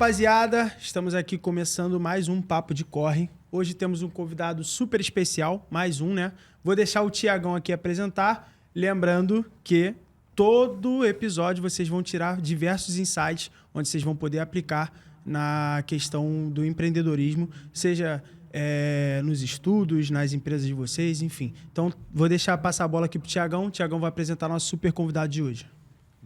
rapaziada, estamos aqui começando mais um Papo de Corre. Hoje temos um convidado super especial, mais um, né? Vou deixar o Tiagão aqui apresentar, lembrando que todo episódio vocês vão tirar diversos insights, onde vocês vão poder aplicar na questão do empreendedorismo, seja nos estudos, nas empresas de vocês, enfim. Então, vou deixar passar a bola aqui pro Tiagão. O Tiagão vai apresentar nosso super convidado de hoje.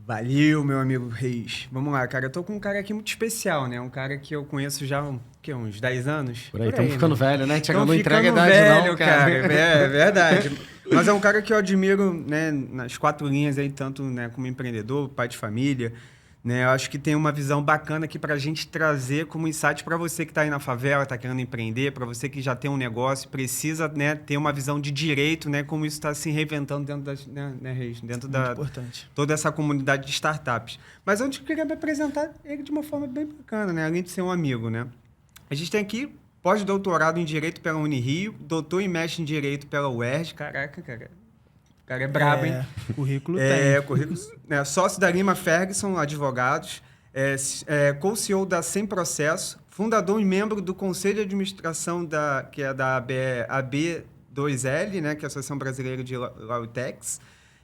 Valeu, meu amigo Reis. Vamos lá, cara. Eu tô com um cara aqui muito especial, né? Um cara que eu conheço já uns 10 anos. Por aí, estamos ficando velho, né? Tiagão não entrega a idade velho, não, cara. É verdade. Mas é um cara que eu admiro, né, nas 4 linhas aí, tanto, né, como empreendedor, pai de família, né? Eu acho que tem uma visão bacana aqui pra gente trazer como insight para você que tá aí na favela, tá querendo empreender, para você que já tem um negócio, precisa, né, ter uma visão de direito, né, como isso está se reinventando dentro das, né, Reis, dentro da importante. Toda essa comunidade de startups. Mas antes eu queria me apresentar ele de uma forma bem bacana, né, além de ser um amigo, né? A gente tem aqui pós-doutorado em Direito pela Unirio, doutor e mestre em Direito pela UERJ. Caraca, cara. O cara é brabo, hein? Currículo tem. Currículo, né, sócio da Lima Ferguson Advogados, co-CEO da Sem Processo, fundador e membro do Conselho de Administração da AB2L, né, que é a Associação Brasileira de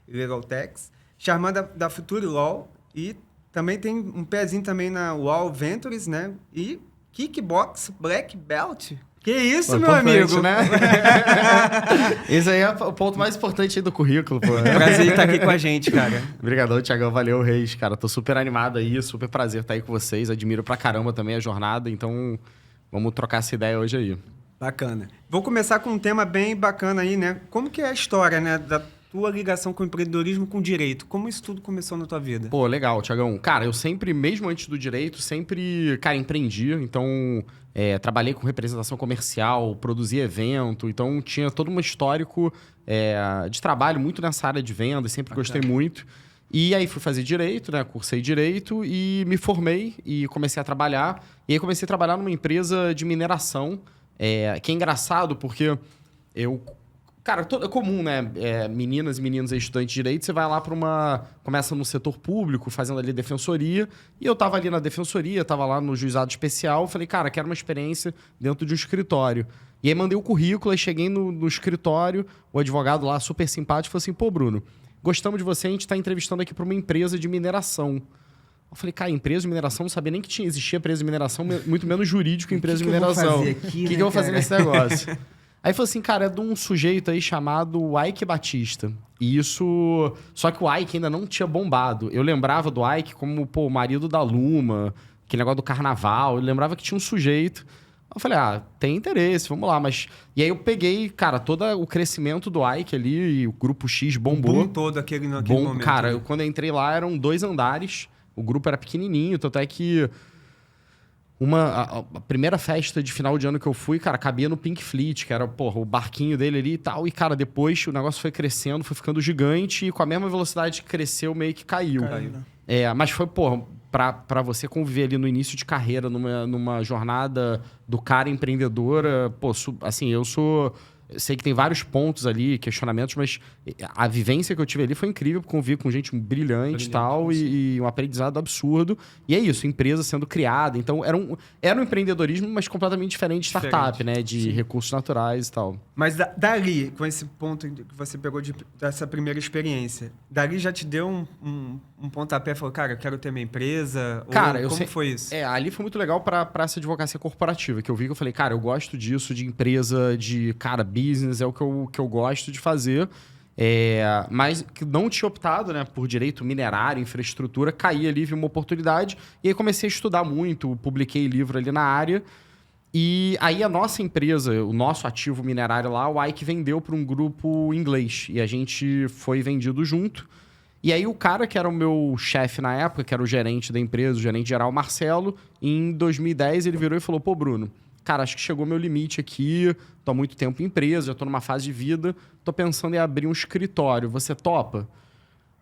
Legal Techs, charmada da Future Law, e também tem um pezinho também na Wall Ventures, né, e Kickbox Black Belt. Que isso, meu amigo? Né? Esse aí é o ponto mais importante aí do currículo, pô. Prazer estar aqui com a gente, cara. Obrigadão, Tiagão. Valeu, Reis. Cara, tô super animado aí, super prazer estar aí com vocês. Admiro pra caramba também a jornada, então vamos trocar essa ideia hoje aí. Bacana. Vou começar com um tema bem bacana aí, né? Como que é a história, né, da tua ligação com o empreendedorismo, com o direito? Como isso tudo começou na tua vida? Pô, legal, Tiagão. Cara, eu sempre, mesmo antes do direito, sempre, cara, empreendi. Então, trabalhei com representação comercial, produzi evento. Então, tinha todo um histórico de trabalho muito nessa área de venda. Sempre gostei muito. E aí, fui fazer direito, né? Cursei direito e me formei e comecei a trabalhar. E aí, comecei a trabalhar numa empresa de mineração. Que é engraçado porque Cara, é comum, né? Meninas e meninos estudantes de direito, você vai lá começa no setor público, fazendo ali defensoria. E eu tava ali na defensoria, tava lá no juizado especial. Falei, cara, quero uma experiência dentro de um escritório. E aí mandei o currículo, aí cheguei no escritório, o advogado lá, super simpático, falou assim, pô, Bruno, gostamos de você, a gente tá entrevistando aqui para uma empresa de mineração. Eu falei, cara, empresa de mineração, não sabia nem que existia empresa de mineração, muito menos jurídico empresa de mineração. O que eu vou fazer nesse negócio? Aí falou assim, cara, é de um sujeito aí chamado Ike Batista. E isso... Só que o Ike ainda não tinha bombado. Eu lembrava do Ike como, pô, o marido da Luma, aquele negócio do carnaval. Eu lembrava que tinha um sujeito. Eu falei, tem interesse, vamos lá. E aí eu peguei, cara, todo o crescimento do Ike ali, e o Grupo X bombou. O boom todo naquele momento. Cara, quando eu entrei lá, eram 2 andares. O grupo era pequenininho, tanto é que... A primeira festa de final de ano que eu fui, cara, cabia no Pink Fleet, que era, porra, o barquinho dele ali e tal. E, cara, depois o negócio foi crescendo, foi ficando gigante. E com a mesma velocidade que cresceu, meio que caiu. Mas foi, porra, pra você conviver ali no início de carreira, numa jornada do cara empreendedora... Pô, assim, eu sei que tem vários pontos ali, questionamentos, mas a vivência que eu tive ali foi incrível, convivi com gente brilhante e tal, e um aprendizado absurdo. E é isso, empresa sendo criada. Então, era um empreendedorismo, mas completamente diferente de startup, né? De recursos naturais e tal. Mas dali, com esse ponto que você pegou dessa primeira experiência, dali já te deu um pontapé? Falou, cara, eu quero ter minha empresa? Cara, como foi isso? Ali foi muito legal para essa advocacia corporativa, que eu vi que eu falei, cara, eu gosto disso, de empresa, de, cara, business, é o que eu gosto de fazer. Mas que não tinha optado, né, por direito minerário, infraestrutura, caí ali, vi uma oportunidade, e aí comecei a estudar muito, publiquei livro ali na área. E aí a nossa empresa, o nosso ativo minerário lá, o Ike vendeu para um grupo inglês. E a gente foi vendido junto. E aí o cara que era o meu chefe na época, que era o gerente da empresa, o gerente geral, Marcelo, em 2010 ele virou e falou, pô, Bruno, cara, acho que chegou meu limite aqui, tô há muito tempo em empresa, já tô numa fase de vida, tô pensando em abrir um escritório, você topa?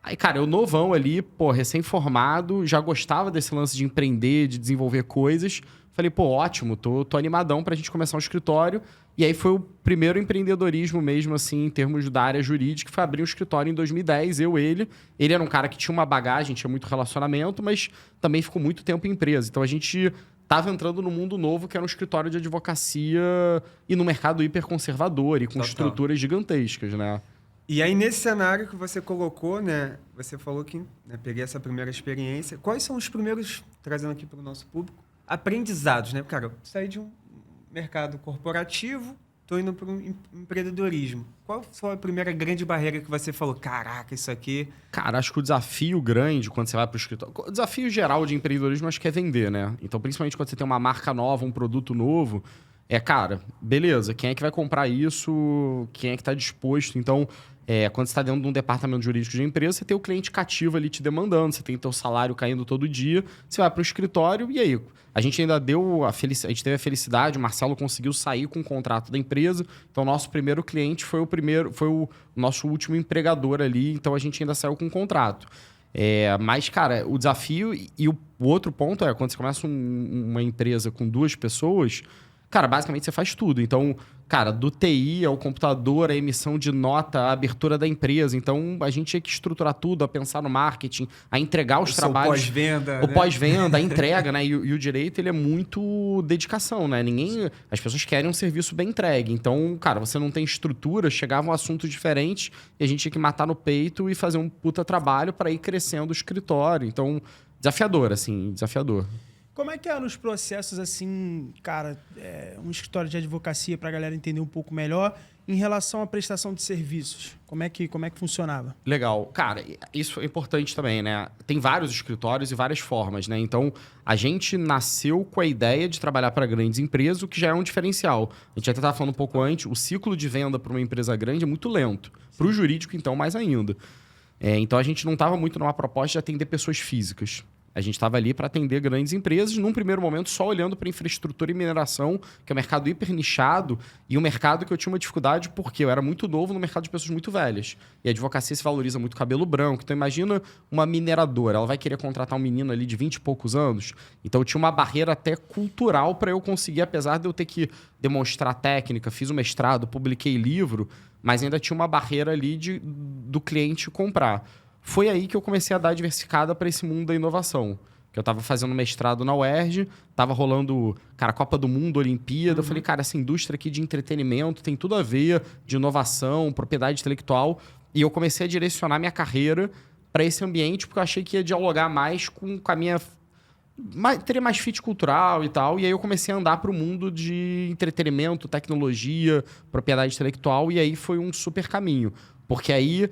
Aí, cara, eu novão ali, pô, recém-formado, já gostava desse lance de empreender, de desenvolver coisas. Falei, pô, ótimo, tô animadão pra gente começar um escritório. E aí foi o primeiro empreendedorismo mesmo, assim, em termos da área jurídica, que foi abrir um escritório em 2010, ele. Ele era um cara que tinha uma bagagem, tinha muito relacionamento, mas também ficou muito tempo em empresa. Então a gente estava entrando no mundo novo, que era um escritório de advocacia e no mercado hiperconservador e com estruturas gigantescas, né? E aí, nesse cenário que você colocou, né? Você falou que peguei essa primeira experiência. Quais são os primeiros, trazendo aqui para o nosso público, aprendizados, né? Cara, eu saí de um mercado corporativo, estou indo para um empreendedorismo. Qual foi a primeira grande barreira que você falou? Caraca, isso aqui... Cara, acho que o desafio grande quando você vai para o escritório... O desafio geral de empreendedorismo acho que é vender, né? Então, principalmente quando você tem uma marca nova, um produto novo, cara, beleza, quem é que vai comprar isso? Quem é que está disposto? Então... quando você está dentro de um departamento jurídico de empresa, você tem o cliente cativo ali te demandando, você tem o teu salário caindo todo dia, você vai para o escritório e aí? A gente ainda deu a teve a felicidade, o Marcelo conseguiu sair com o contrato da empresa, então o nosso primeiro cliente foi o nosso último empregador ali, então a gente ainda saiu com o contrato. Mas, cara, o desafio e o outro ponto é, quando você começa uma empresa com 2 pessoas, cara, basicamente você faz tudo. Então, cara, do TI ao computador, a emissão de nota, a abertura da empresa. Então, a gente tinha que estruturar tudo, a pensar no marketing, a entregar os trabalhos. O pós-venda. O pós-venda, a entrega, né? E o direito, ele é muito dedicação, né? As pessoas querem um serviço bem entregue. Então, cara, você não tem estrutura, chegavam assuntos diferentes e a gente tinha que matar no peito e fazer um puta trabalho para ir crescendo o escritório. Então, desafiador, assim, desafiador. Como é que eram os processos, assim, cara, um escritório de advocacia para a galera entender um pouco melhor em relação à prestação de serviços? Como é que funcionava? Legal. Cara, isso é importante também, né? Tem vários escritórios e várias formas, né? Então, a gente nasceu com a ideia de trabalhar para grandes empresas, o que já é um diferencial. A gente até estava falando um pouco antes, o ciclo de venda para uma empresa grande é muito lento. Para o jurídico, então, mais ainda. Então, a gente não estava muito numa proposta de atender pessoas físicas. A gente estava ali para atender grandes empresas, num primeiro momento só olhando para infraestrutura e mineração, que é um mercado hiper nichado e um mercado que eu tinha uma dificuldade porque eu era muito novo no mercado de pessoas muito velhas. E a advocacia se valoriza muito cabelo branco. Então imagina uma mineradora, ela vai querer contratar um menino ali de 20 e poucos anos. Então eu tinha uma barreira até cultural para eu conseguir, apesar de eu ter que demonstrar técnica, fiz um mestrado, publiquei livro, mas ainda tinha uma barreira ali do cliente comprar. Foi aí que eu comecei a dar diversificada para esse mundo da inovação. Que eu estava fazendo mestrado na UERJ, estava rolando, cara, Copa do Mundo, Olimpíada. Eu falei, cara, essa indústria aqui de entretenimento tem tudo a ver, de inovação, propriedade intelectual. E eu comecei a direcionar minha carreira para esse ambiente, porque eu achei que ia dialogar mais com a minha... teria mais fit cultural e tal. E aí eu comecei a andar para o mundo de entretenimento, tecnologia, propriedade intelectual. E aí foi um super caminho. Porque aí...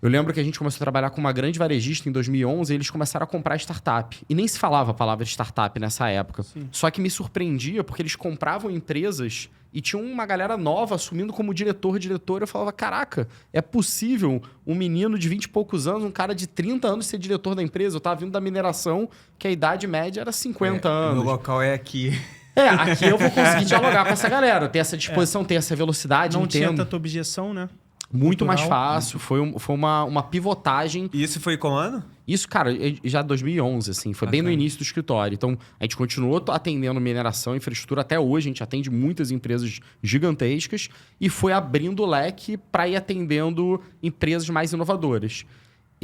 Eu lembro que a gente começou a trabalhar com uma grande varejista em 2011 e eles começaram a comprar startup. E nem se falava a palavra startup nessa época. Sim. Só que me surpreendia porque eles compravam empresas e tinha uma galera nova assumindo como diretora. Eu falava, caraca, é possível um menino de 20 e poucos anos, um cara de 30 anos ser diretor da empresa? Eu estava vindo da mineração, que a idade média era 50 anos. O local é aqui. Aqui eu vou conseguir dialogar com essa galera. Ter essa disposição, ter essa velocidade. Não tinha tanta objeção, né? Muito mais fácil. Foi uma pivotagem. E isso foi qual ano? Isso, cara, já 2011, assim. Foi bem no início do escritório. Então, a gente continuou atendendo mineração, infraestrutura. Até hoje, a gente atende muitas empresas gigantescas. E foi abrindo o leque para ir atendendo empresas mais inovadoras.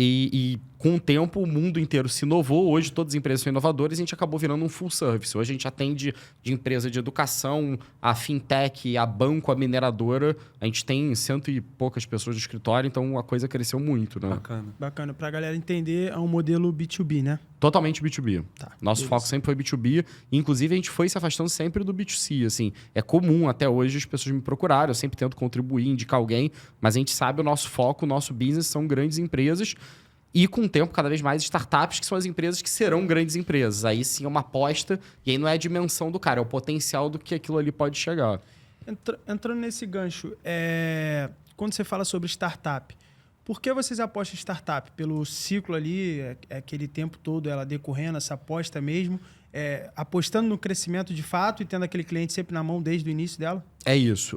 E com o tempo, o mundo inteiro se inovou. Hoje, todas as empresas são inovadoras e a gente acabou virando um full service. Hoje, a gente atende de empresa de educação, a fintech, a banco, a mineradora. A gente tem 100 e poucas pessoas no escritório, então a coisa cresceu muito, né? Bacana. Pra galera entender, é um modelo B2B, né? Totalmente B2B. Tá, Nosso foco sempre foi B2B. Inclusive, a gente foi se afastando sempre do B2C. Assim, é comum até hoje as pessoas me procurarem. Eu sempre tento contribuir, indicar alguém. Mas a gente sabe o nosso foco, o nosso business são grandes empresas. E com o tempo, cada vez mais startups, que são as empresas que serão grandes empresas. Aí sim é uma aposta. E aí não é a dimensão do cara, é o potencial do que aquilo ali pode chegar. Entrando nesse gancho, quando você fala sobre startup, por que vocês apostam em startup? Pelo ciclo ali, aquele tempo todo ela decorrendo, essa aposta mesmo, apostando no crescimento de fato e tendo aquele cliente sempre na mão desde o início dela? É isso.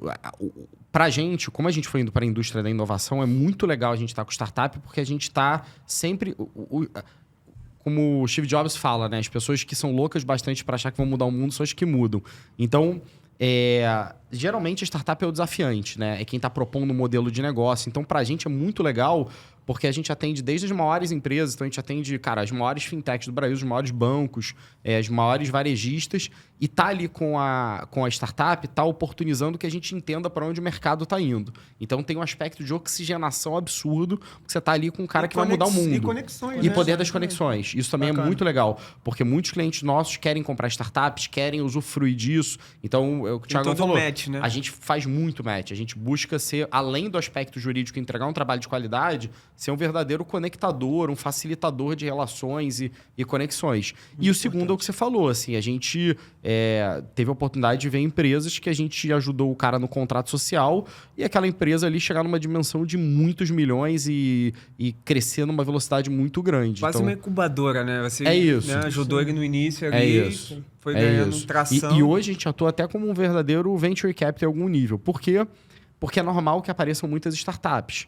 Pra gente, como a gente foi indo para a indústria da inovação, é muito legal a gente estar com startup, porque a gente está sempre... Como o Steve Jobs fala, né? As pessoas que são loucas bastante para achar que vão mudar o mundo são as que mudam. Então, geralmente a startup é o desafiante, né? É quem está propondo um modelo de negócio. Então, para a gente é muito legal, porque a gente atende desde as maiores empresas, então a gente atende, cara, as maiores fintechs do Brasil, os maiores bancos, as maiores varejistas, e tá ali com a startup, tá oportunizando que a gente entenda para onde o mercado tá indo. Então tem um aspecto de oxigenação absurdo, porque você tá ali com um cara que vai mudar o mundo. E conexões, E né? poder das conexões. Isso também Bacana. é muito legal, porque muitos clientes nossos querem comprar startups, querem usufruir disso. Então, é o que o Thiago todo falou. match, né? A gente faz muito match. A gente busca ser, além do aspecto jurídico, entregar um trabalho de qualidade, ser um verdadeiro conectador, um facilitador de relações e conexões. E o segundo é o que você falou, assim, a gente teve a oportunidade de ver empresas que a gente ajudou o cara no contrato social e aquela empresa ali chegar numa dimensão de muitos milhões e crescer numa velocidade muito grande. Quase então, uma incubadora, né? Você É isso. né, ajudou ele no início ali, isso. foi ganhando isso. tração. E hoje a gente atua até como um verdadeiro venture capital em algum nível. Por quê? Porque é normal que apareçam muitas startups.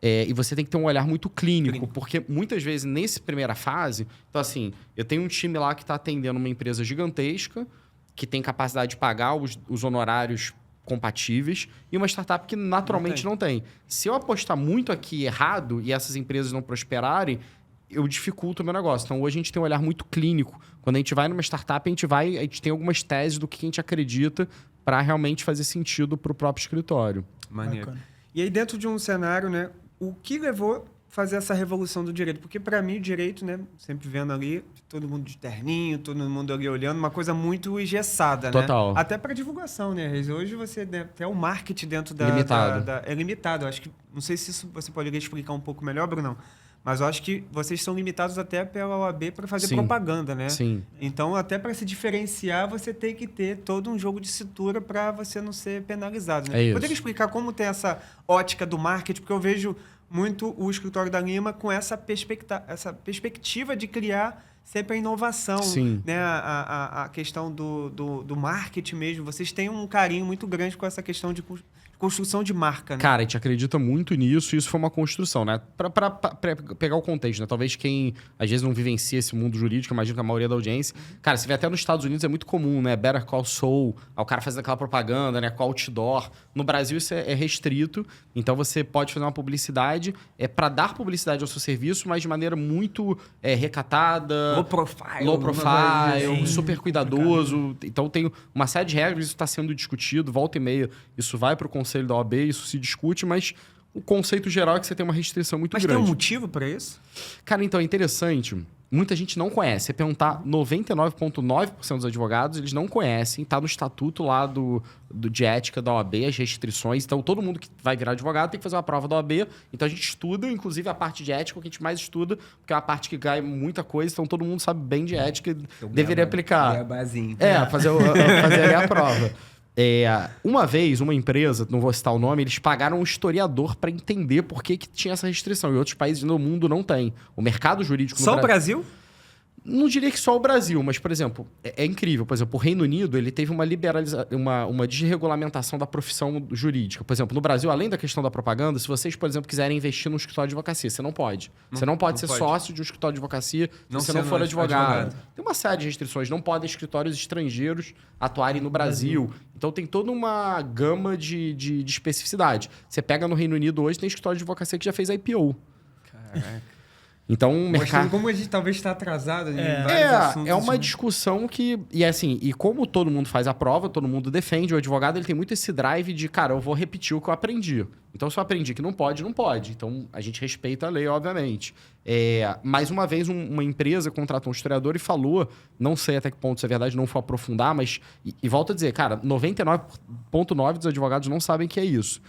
E você tem que ter um olhar muito clínico, porque muitas vezes, nessa primeira fase... Então, assim, eu tenho um time lá que está atendendo uma empresa gigantesca, que tem capacidade de pagar os honorários compatíveis, e uma startup que naturalmente não tem. Se eu apostar muito aqui errado e essas empresas não prosperarem, eu dificulto o meu negócio. Então, hoje a gente tem um olhar muito clínico. Quando a gente vai numa startup, a gente tem algumas teses do que a gente acredita para realmente fazer sentido para o próprio escritório. Maneiro. Bacana. E aí, dentro de um cenário, né? O que levou a fazer essa revolução do direito? Porque, para mim, o direito, né? Sempre vendo ali, todo mundo de terninho, todo mundo ali olhando, uma coisa muito engessada, né? Total. Até para divulgação, né, Reis? Hoje você até o marketing dentro da... Limitado. é limitado. Eu acho que... Não sei se isso você poderia explicar um pouco melhor, Brunão. Mas eu acho que vocês são limitados até pela OAB para fazer Sim. propaganda, né? Sim. Então, até para se diferenciar, você tem que ter todo um jogo de cintura para você não ser penalizado, né? É isso. Poderia explicar como tem essa ótica do marketing? Porque eu vejo muito o escritório da Lima com essa perspectiva de criar sempre a inovação, Sim. né? A questão do marketing mesmo. Vocês têm um carinho muito grande com essa questão de construção de marca, né? Cara, a gente acredita muito nisso e isso foi uma construção, né? Pra pegar o contexto, né? Talvez quem, às vezes, não vivencia esse mundo jurídico, imagino que a maioria da audiência... Cara, você vê até nos Estados Unidos, é muito comum, né? Better Call Saul, o cara fazendo aquela propaganda, né? Com outdoor. No Brasil, isso é restrito. Então, você pode fazer uma publicidade para dar publicidade ao seu serviço, mas de maneira muito recatada... Low profile, super cuidadoso. Então, tem uma série de regras, isso está sendo discutido. Volta e meia, isso vai para o conselho da OAB, isso se discute, mas o conceito geral é que você tem uma restrição muito grande. Mas tem um motivo para isso? Cara, então é interessante. Muita gente não conhece. Você perguntar 99,9% dos advogados, eles não conhecem. Tá no estatuto lá de ética da OAB, as restrições. Então, todo mundo que vai virar advogado tem que fazer uma prova da OAB. Então, a gente estuda, inclusive, a parte de ética, que a gente mais estuda, porque é uma parte que ganha muita coisa. Então, todo mundo sabe bem de ética e deveria aplicar. Fazer ali a prova. Uma vez, uma empresa, não vou citar o nome, eles pagaram um historiador para entender por que tinha essa restrição. E outros países no mundo não tem. O mercado jurídico no Só o Brasil? Não diria que só o Brasil, mas, por exemplo, é incrível. Por exemplo, o Reino Unido ele teve uma desregulamentação da profissão jurídica. Por exemplo, no Brasil, além da questão da propaganda, se vocês, por exemplo, quiserem investir num escritório de advocacia, você não pode. Você não pode ser sócio de um escritório de advocacia se você não for advogado. Tem uma série de restrições. Não podem escritórios estrangeiros atuarem no Brasil. Então, tem toda uma gama de especificidade. Você pega no Reino Unido hoje, tem escritório de advocacia que já fez IPO. Caraca. Então, o mercado... como a gente talvez está atrasado em vários assuntos. É uma discussão que... E como todo mundo faz a prova, todo mundo defende, o advogado ele tem muito esse drive de, cara, eu vou repetir o que eu aprendi. Então, se eu aprendi que não pode, não pode. Então, a gente respeita a lei, obviamente. Mais uma vez, uma empresa contratou um historiador e falou, não sei até que ponto isso é verdade, não vou aprofundar, mas... E volto a dizer, cara, 99,9% dos advogados não sabem que é isso.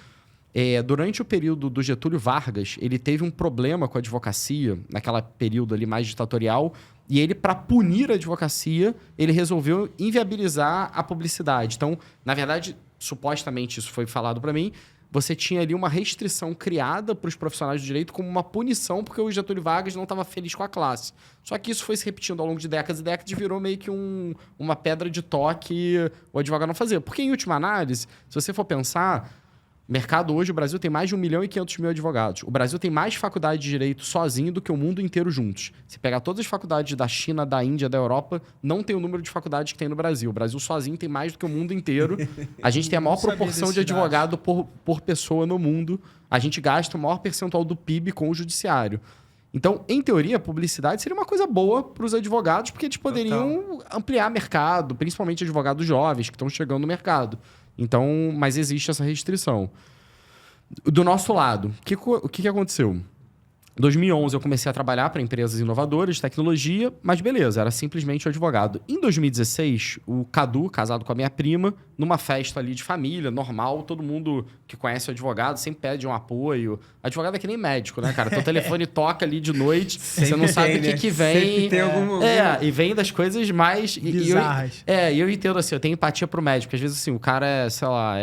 Durante o período do Getúlio Vargas, ele teve um problema com a advocacia, naquela período ali mais ditatorial, e ele, para punir a advocacia, ele resolveu inviabilizar a publicidade. Então, na verdade, supostamente isso foi falado para mim, você tinha ali uma restrição criada para os profissionais do direito como uma punição porque o Getúlio Vargas não estava feliz com a classe. Só que isso foi se repetindo ao longo de décadas e décadas e virou meio que uma pedra de toque o advogado não fazia. Porque, em última análise, se você for pensar... O mercado hoje, o Brasil tem mais de 1.500.000 advogados. O Brasil tem mais faculdade de direito sozinho do que o mundo inteiro juntos. Se pegar todas as faculdades da China, da Índia, da Europa, não tem o número de faculdades que tem no Brasil. O Brasil sozinho tem mais do que o mundo inteiro. A gente tem a maior proporção de advogado por pessoa no mundo. A gente gasta o maior percentual do PIB com o judiciário. Então, em teoria, a publicidade seria uma coisa boa para os advogados, porque eles poderiam ampliar mercado, principalmente advogados jovens que estão chegando no mercado. Então, mas existe essa restrição. Do nosso lado, o que aconteceu? Em 2011, eu comecei a trabalhar para empresas inovadoras de tecnologia, mas beleza, era simplesmente um advogado. Em 2016, o Cadu, casado com a minha prima, numa festa ali de família, normal, todo mundo que conhece o advogado sempre pede um apoio. Advogado é que nem médico, né, cara? Teu telefone toca ali de noite, você não sabe o que vem. Sempre tem algum... e vem das coisas mais... bizarras. E eu entendo assim, eu tenho empatia pro médico. Às vezes, assim, o cara é, sei lá,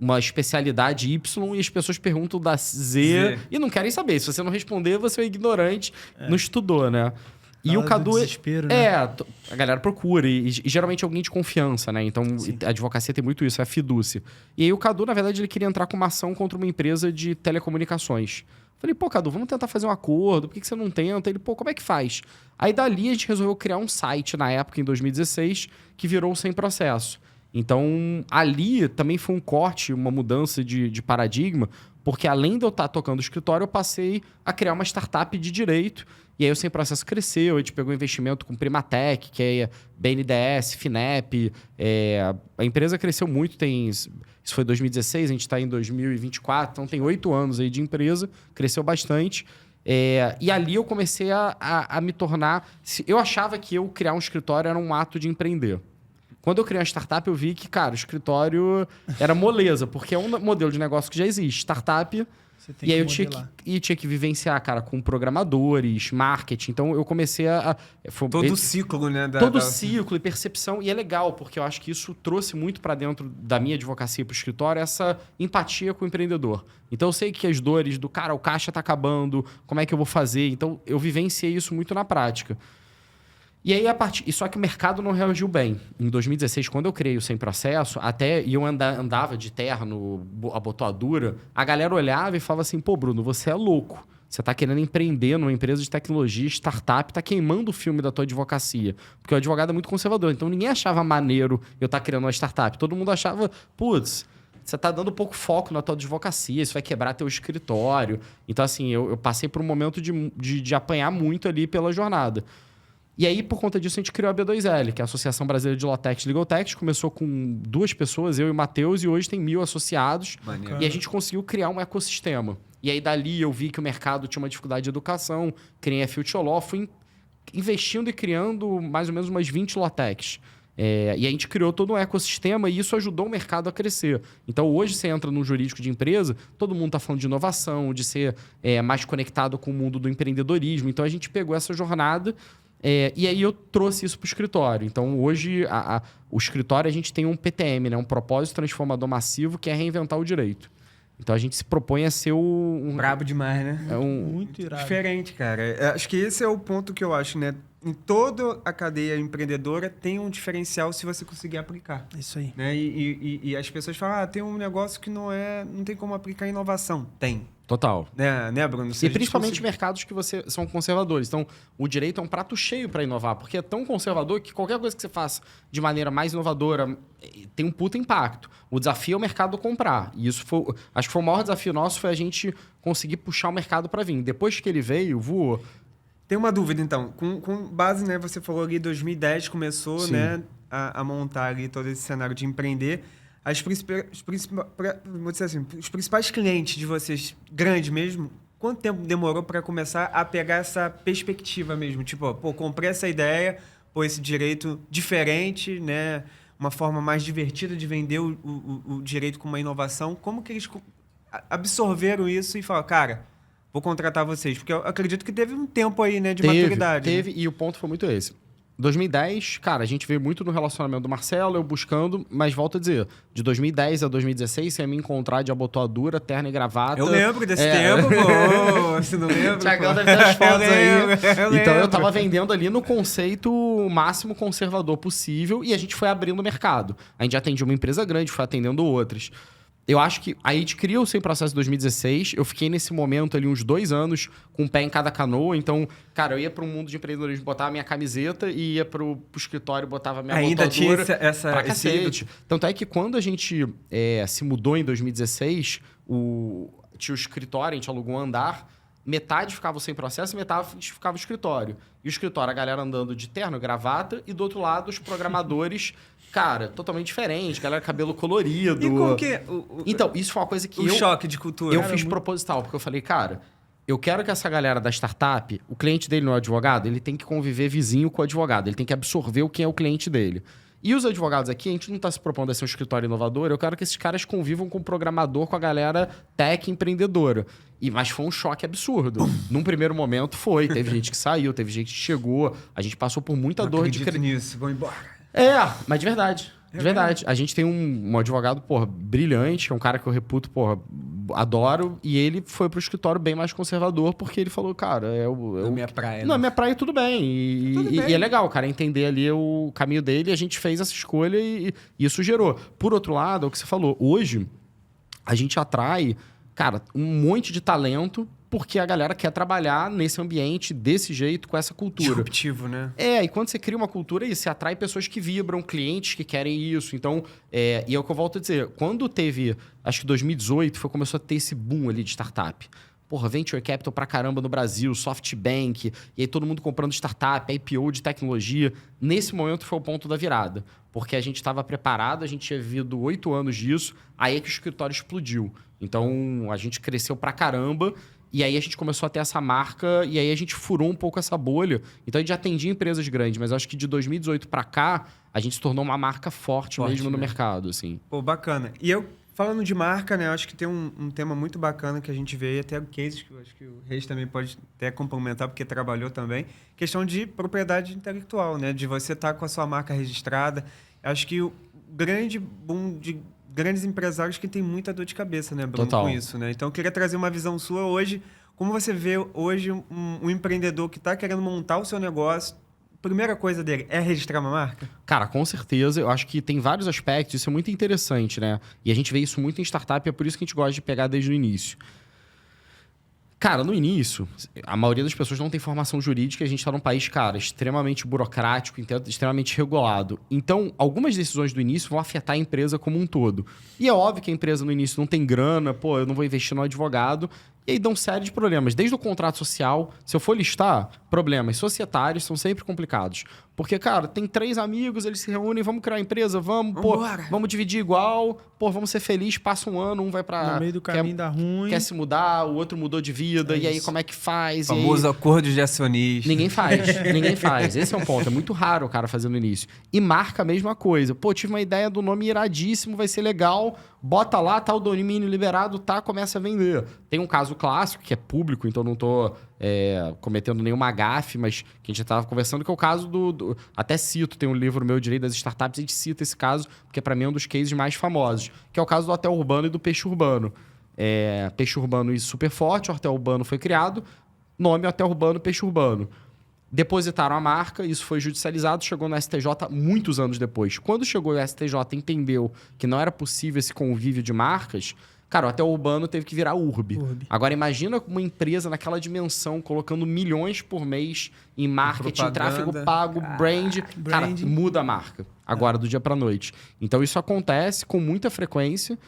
uma especialidade Y e as pessoas perguntam da Z e não querem saber. Se você não responder, você é ignorante, não estudou, né? E o Cadu... desespero, né? A galera procura. E geralmente é alguém de confiança, né? Então, a advocacia tem muito isso, é a fidúcia. E aí o Cadu, na verdade, ele queria entrar com uma ação contra uma empresa de telecomunicações. Falei, pô, Cadu, vamos tentar fazer um acordo. Por que você não tenta? Ele, pô, como é que faz? Aí dali a gente resolveu criar um site na época, em 2016, que virou o Sem Processo. Então, ali também foi um corte, uma mudança de paradigma, porque além de eu estar tocando o escritório, eu passei a criar uma startup de direito. E aí o Sem Processo cresceu, a gente pegou investimento com Primatec, que é BNDES, Finep. A empresa cresceu muito, isso foi 2016, a gente está em 2024, então tem 8 anos aí de empresa, cresceu bastante. E ali eu comecei a me tornar... Eu achava que eu criar um escritório era um ato de empreender. Quando eu criei uma startup, eu vi que, cara, o escritório era moleza, porque é um modelo de negócio que já existe. Startup, e aí eu tinha que vivenciar, cara, com programadores, marketing. Então, eu comecei todo o ciclo, né? Ciclo e percepção. E é legal, porque eu acho que isso trouxe muito para dentro da minha advocacia para o escritório, essa empatia com o empreendedor. Então, eu sei que as dores do, cara, o caixa tá acabando, como é que eu vou fazer? Então, eu vivenciei isso muito na prática. E aí, só que o mercado não reagiu bem. Em 2016, quando eu criei o Sem Processo, e eu andava de terno, abotoadura, a galera olhava e falava assim, pô, Bruno, você é louco. Você está querendo empreender numa empresa de tecnologia, startup, está queimando o filme da tua advocacia. Porque o advogado é muito conservador. Então, ninguém achava maneiro eu estar criando uma startup. Todo mundo achava, putz, você está dando pouco foco na tua advocacia, isso vai quebrar teu escritório. Então, assim, eu passei por um momento de apanhar muito ali pela jornada. E aí, por conta disso, a gente criou a B2L, que é a Associação Brasileira de Lawtech e Legaltech. Começou com 2 pessoas, eu e o Matheus, e hoje tem 1.000 associados. Maneiro. E a gente conseguiu criar um ecossistema. E aí, dali, eu vi que o mercado tinha uma dificuldade de educação, criei a Future Law, fui investindo e criando mais ou menos umas 20 Lawtechs. E a gente criou todo um ecossistema e isso ajudou o mercado a crescer. Então, hoje, você entra no jurídico de empresa, todo mundo está falando de inovação, de ser mais conectado com o mundo do empreendedorismo. Então, a gente pegou essa jornada... e aí eu trouxe isso para o escritório. Então, hoje, o escritório, a gente tem um PTM, né? Um propósito transformador massivo, que é reinventar o direito. Então, a gente se propõe a ser brabo demais, né? Muito irado. Diferente, cara. Acho que esse é o ponto que eu acho, né? Em toda a cadeia empreendedora tem um diferencial se você conseguir aplicar. Isso aí. Né? E as pessoas falam, tem um negócio que não tem como aplicar inovação. Tem. Total. Né, Bruno? E principalmente mercados que são conservadores. Então, o direito é um prato cheio para inovar, porque é tão conservador que qualquer coisa que você faça de maneira mais inovadora tem um puta impacto. O desafio é o mercado comprar. E isso acho que foi o maior desafio nosso, foi a gente conseguir puxar o mercado para vir. Depois que ele veio, voou. Tem uma dúvida, então. Com base, né? Você falou ali, 2010 começou, né, a montar ali todo esse cenário de empreender. Vou dizer assim, os principais clientes de vocês, grandes mesmo, quanto tempo demorou para começar a pegar essa perspectiva mesmo? Tipo, comprei essa ideia, esse direito diferente, né? Uma forma mais divertida de vender o direito com uma inovação. Como que eles absorveram isso e falaram, cara, vou contratar vocês? Porque eu acredito que teve um tempo aí, né, de maturidade. Teve, e o ponto foi muito esse. 2010, cara, a gente veio muito no relacionamento do Marcelo, eu buscando, mas volto a dizer, de 2010 a 2016, você ia me encontrar de abotoadura, terno e gravata. Eu lembro desse tempo, pô. Você não lembra? Tiagão deve ter as fotos aí. Então eu tava lembro. vendendo ali no conceito máximo conservador possível e a gente foi abrindo o mercado. A gente já atendia uma empresa grande, foi atendendo outras. Eu acho que a gente criou o Sem Processo em 2016. Eu fiquei nesse momento ali uns 2 anos com um pé em cada canoa. Então, cara, eu ia para um mundo de empreendedorismo, botava a minha camiseta e ia pro escritório, botava a minha Ainda montadora. tinha Pra cacete. Tanto é que quando a gente se mudou em 2016, tinha o escritório, a gente alugou um andar, metade ficava sem processo e metade ficava o escritório. E o escritório, a galera andando de terno, gravata, e do outro lado, os programadores, cara, totalmente diferente, galera cabelo colorido. E como que... Então, isso foi uma coisa que o choque de cultura. eu fiz proposital, porque eu falei, cara, eu quero que essa galera da startup, o cliente dele não é advogado, ele tem que conviver vizinho com o advogado, ele tem que absorver quem é o cliente dele. E os advogados aqui, a gente não está se propondo a ser um escritório inovador, eu quero que esses caras convivam com o programador, com a galera tech empreendedora. Mas foi um choque absurdo. Num primeiro momento teve gente que saiu, teve gente que chegou, a gente passou por muita dor de acredito nisso, vou embora. Mas de verdade. De verdade. A gente tem um advogado, porra, brilhante, que é um cara que eu reputo, porra, adoro, e ele foi pro escritório bem mais conservador, porque ele falou, cara, Não é minha praia. Não, minha praia tudo bem. E é legal, cara, entender ali o caminho dele, e a gente fez essa escolha e isso gerou. Por outro lado, é o que você falou, hoje a gente atrai, cara, um monte de talento, porque a galera quer trabalhar nesse ambiente, desse jeito, com essa cultura. Disruptivo, né? E quando você cria uma cultura, você atrai pessoas que vibram, clientes que querem isso. Então, e é o que eu volto a dizer. Quando teve, acho que 2018, começou a ter esse boom ali de startup. Porra, Venture Capital pra caramba no Brasil, SoftBank, e aí todo mundo comprando startup, IPO de tecnologia. Nesse momento foi o ponto da virada. Porque a gente estava preparado, a gente tinha vivido 8 anos disso, aí é que o escritório explodiu. Então, a gente cresceu pra caramba. E aí a gente começou a ter essa marca e aí a gente furou um pouco essa bolha. Então a gente já atendia empresas grandes, mas acho que de 2018 para cá, a gente se tornou uma marca forte mesmo no mercado, assim. Pô, bacana. E eu, falando de marca, né, acho que tem um tema muito bacana que a gente vê, até cases que eu acho que o Reis também pode até complementar, porque trabalhou também, questão de propriedade intelectual, né, de você estar com a sua marca registrada. Acho que o grande boom de grandes empresários que tem muita dor de cabeça, né, Bruno, Total. com isso, né? Então, eu queria trazer uma visão sua hoje. Como você vê hoje um empreendedor que está querendo montar o seu negócio, a primeira coisa dele é registrar uma marca? Cara, com certeza. Eu acho que tem vários aspectos. Isso é muito interessante, né? E a gente vê isso muito em startup, é por isso que a gente gosta de pegar desde o início. Cara, no início, a maioria das pessoas não tem formação jurídica e a gente está num país, cara, extremamente burocrático, extremamente regulado. Então, algumas decisões do início vão afetar a empresa como um todo. E é óbvio que a empresa no início não tem grana, eu não vou investir no advogado. E aí dão série de problemas. Desde o contrato social, se eu for listar, problemas societários são sempre complicados. Porque, cara, tem 3 amigos, eles se reúnem, vamos criar uma empresa, vamos dividir igual, vamos ser felizes, passa um ano, um vai pra... No meio do caminho dá ruim. Quer se mudar, o outro mudou de vida, e aí como é que faz? O famoso acordo de acionista. Ninguém faz. Esse é um ponto. É muito raro o cara fazer no início. E marca a mesma coisa. Tive uma ideia do nome iradíssimo, vai ser legal, bota lá, tá o domínio liberado, começa a vender. Tem um caso clássico, que é público, então não tô cometendo nenhuma gafe, mas que a gente já estava conversando, que é o caso até cito, tem um livro meu, Direito das Startups, a gente cita esse caso, porque para mim é um dos cases mais famosos, que é o caso do hotel urbano e do peixe urbano. Peixe urbano e super forte, o hotel urbano foi criado, nome hotel urbano, peixe urbano. Depositaram a marca, isso foi judicializado, chegou no STJ muitos anos depois. Quando chegou o STJ entendeu que não era possível esse convívio de marcas, cara, o hotel urbano teve que virar URB. Agora, imagina uma empresa naquela dimensão, colocando milhões por mês em marketing, tráfego pago, brand. Cara, muda a marca. Agora, do dia para noite. Então, isso acontece com muita frequência.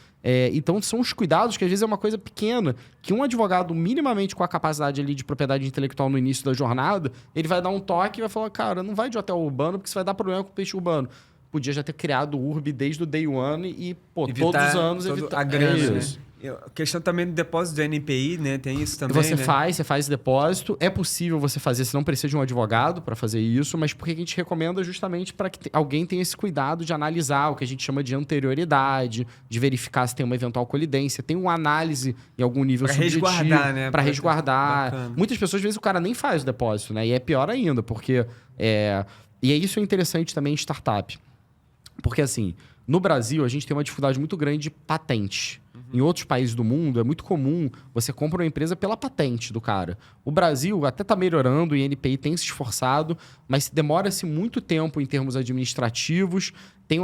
Então, são os cuidados, que às vezes é uma coisa pequena, que um advogado minimamente com a capacidade ali de propriedade intelectual no início da jornada, ele vai dar um toque e vai falar, cara, não vai de hotel urbano, porque você vai dar problema com o peixe urbano. Podia já ter criado o URB desde o day one e todos os anos evitar a grana, né? A questão também do depósito do NPI, né? Tem isso também, você faz esse depósito. É possível você fazer, você não precisa de um advogado para fazer isso, mas porque a gente recomenda justamente para que alguém tenha esse cuidado de analisar o que a gente chama de anterioridade, de verificar se tem uma eventual colidência, tem uma análise em algum nível subjetivo. Para resguardar, né? Para resguardar. Bacana. Muitas pessoas, às vezes, o cara nem faz o depósito, né? E é pior ainda, porque... E isso é interessante também em startup. Porque, assim, no Brasil, a gente tem uma dificuldade muito grande de patente. Em outros países do mundo, é muito comum você compra uma empresa pela patente do cara. O Brasil até está melhorando, o INPI tem se esforçado, mas demora-se muito tempo em termos administrativos. Tem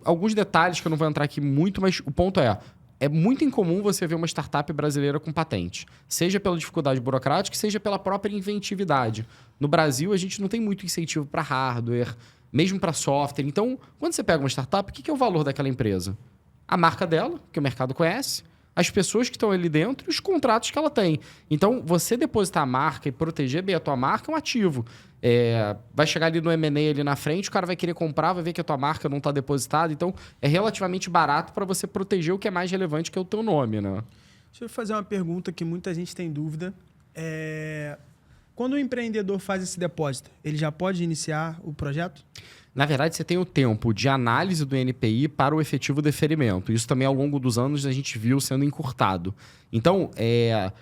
alguns detalhes que eu não vou entrar aqui muito, mas o ponto é... é muito incomum você ver uma startup brasileira com patente. Seja pela dificuldade burocrática, seja pela própria inventividade. No Brasil, a gente não tem muito incentivo para hardware, mesmo para software. Então, quando você pega uma startup, o que é o valor daquela empresa? A marca dela, que o mercado conhece, as pessoas que estão ali dentro e os contratos que ela tem. Então, você depositar a marca e proteger bem a tua marca é um ativo. Vai chegar ali no M&A ali na frente, o cara vai querer comprar, vai ver que a tua marca não está depositada. Então, é relativamente barato para você proteger o que é mais relevante, que é o teu nome, né? Deixa eu fazer uma pergunta que muita gente tem dúvida. Quando o empreendedor faz esse depósito, ele já pode iniciar o projeto? Na verdade, você tem o tempo de análise do NPI para o efetivo deferimento. Isso também, ao longo dos anos, a gente viu sendo encurtado. Então, é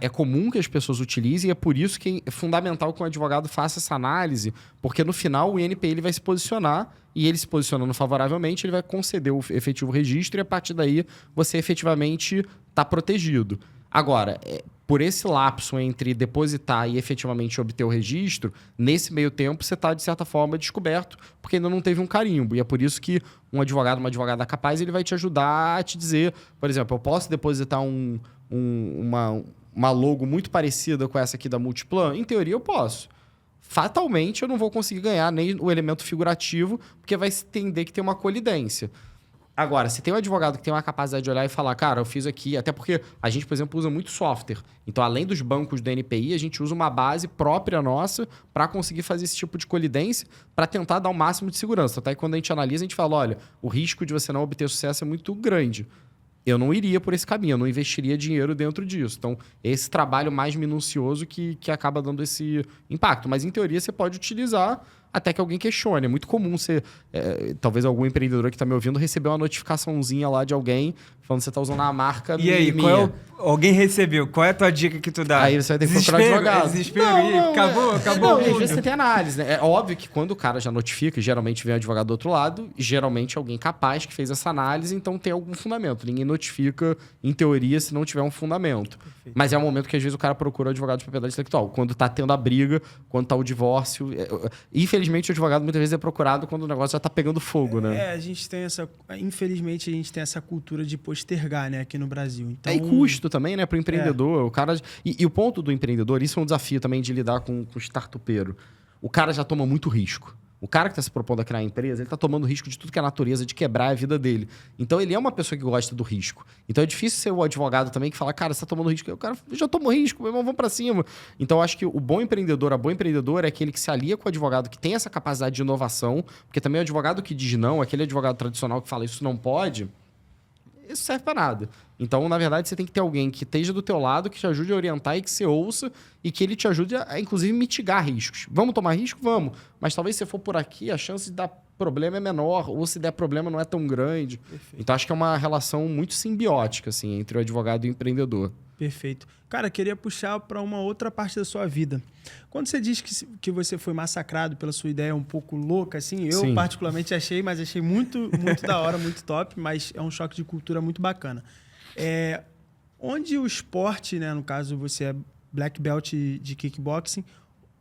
comum que as pessoas utilizem e é por isso que é fundamental que o advogado faça essa análise, porque no final o INPI ele vai se posicionar e ele se posicionando favoravelmente, ele vai conceder o efetivo registro e a partir daí você efetivamente está protegido. Agora, por esse lapso entre depositar e efetivamente obter o registro, nesse meio tempo você está, de certa forma, descoberto, porque ainda não teve um carimbo. E é por isso que um advogado, uma advogada capaz, ele vai te ajudar a te dizer, por exemplo, eu posso depositar uma logo muito parecida com essa aqui da Multiplan? Em teoria, eu posso. Fatalmente, eu não vou conseguir ganhar nem o elemento figurativo, porque vai se entender que tem uma colidência. Agora, se tem um advogado que tem uma capacidade de olhar e falar, cara, eu fiz aqui... Até porque a gente, por exemplo, usa muito software. Então, além dos bancos do NPI, a gente usa uma base própria nossa para conseguir fazer esse tipo de colidência para tentar dar o máximo de segurança. Até que quando a gente analisa, a gente fala, olha, o risco de você não obter sucesso é muito grande. Eu não iria por esse caminho, eu não investiria dinheiro dentro disso. Então, esse trabalho mais minucioso que acaba dando esse impacto. Mas, em teoria, você pode utilizar até que alguém questione. É muito comum você, talvez algum empreendedor que está me ouvindo, receber uma notificaçãozinha lá de alguém falando que você está usando a marca E aí, alguém recebeu? Qual é a tua dica que tu dá? Aí você vai ter que procurar advogado. Desespero. Acabou às vezes você tem análise, né? É óbvio que quando o cara já notifica, geralmente vem o advogado do outro lado, geralmente alguém capaz que fez essa análise, então tem algum fundamento. Ninguém notifica, em teoria, se não tiver um fundamento. Perfeito. Mas é um momento que às vezes o cara procura o advogado de propriedade intelectual. Quando está tendo a briga, quando está o divórcio. Infelizmente, o advogado muitas vezes é procurado quando o negócio já está pegando fogo, né? A gente tem infelizmente, a gente tem essa cultura de postergar, né, aqui no Brasil. Então... E custo também, né, para o empreendedor. O cara... E o ponto do empreendedor, isso é um desafio também de lidar com o startupeiro. O cara já toma muito risco. O cara que está se propondo a criar a empresa, ele está tomando risco de tudo que é a natureza, de quebrar a vida dele. Então, ele é uma pessoa que gosta do risco. Então, é difícil ser o advogado também que fala, cara, você está tomando risco. O cara já tomou risco, meu irmão, vamos para cima. Então, eu acho que o bom empreendedor, a boa empreendedora é aquele que se alia com o advogado que tem essa capacidade de inovação, porque também o advogado que diz não, aquele advogado tradicional que fala isso não pode, isso serve para nada. Então, na verdade, você tem que ter alguém que esteja do teu lado, que te ajude a orientar e que você ouça e que ele te ajude a inclusive, mitigar riscos. Vamos tomar risco? Vamos. Mas talvez se for por aqui, a chance de dar problema é menor, ou se der problema não é tão grande. Perfeito. Então, acho que é uma relação muito simbiótica, assim, entre o advogado e o empreendedor. Perfeito. Cara, queria puxar para uma outra parte da sua vida. Quando você diz que você foi massacrado pela sua ideia um pouco louca, assim, eu particularmente achei, mas achei muito, muito da hora, muito top, mas é um choque de cultura muito bacana. Onde o esporte, né, no caso você é black belt de kickboxing,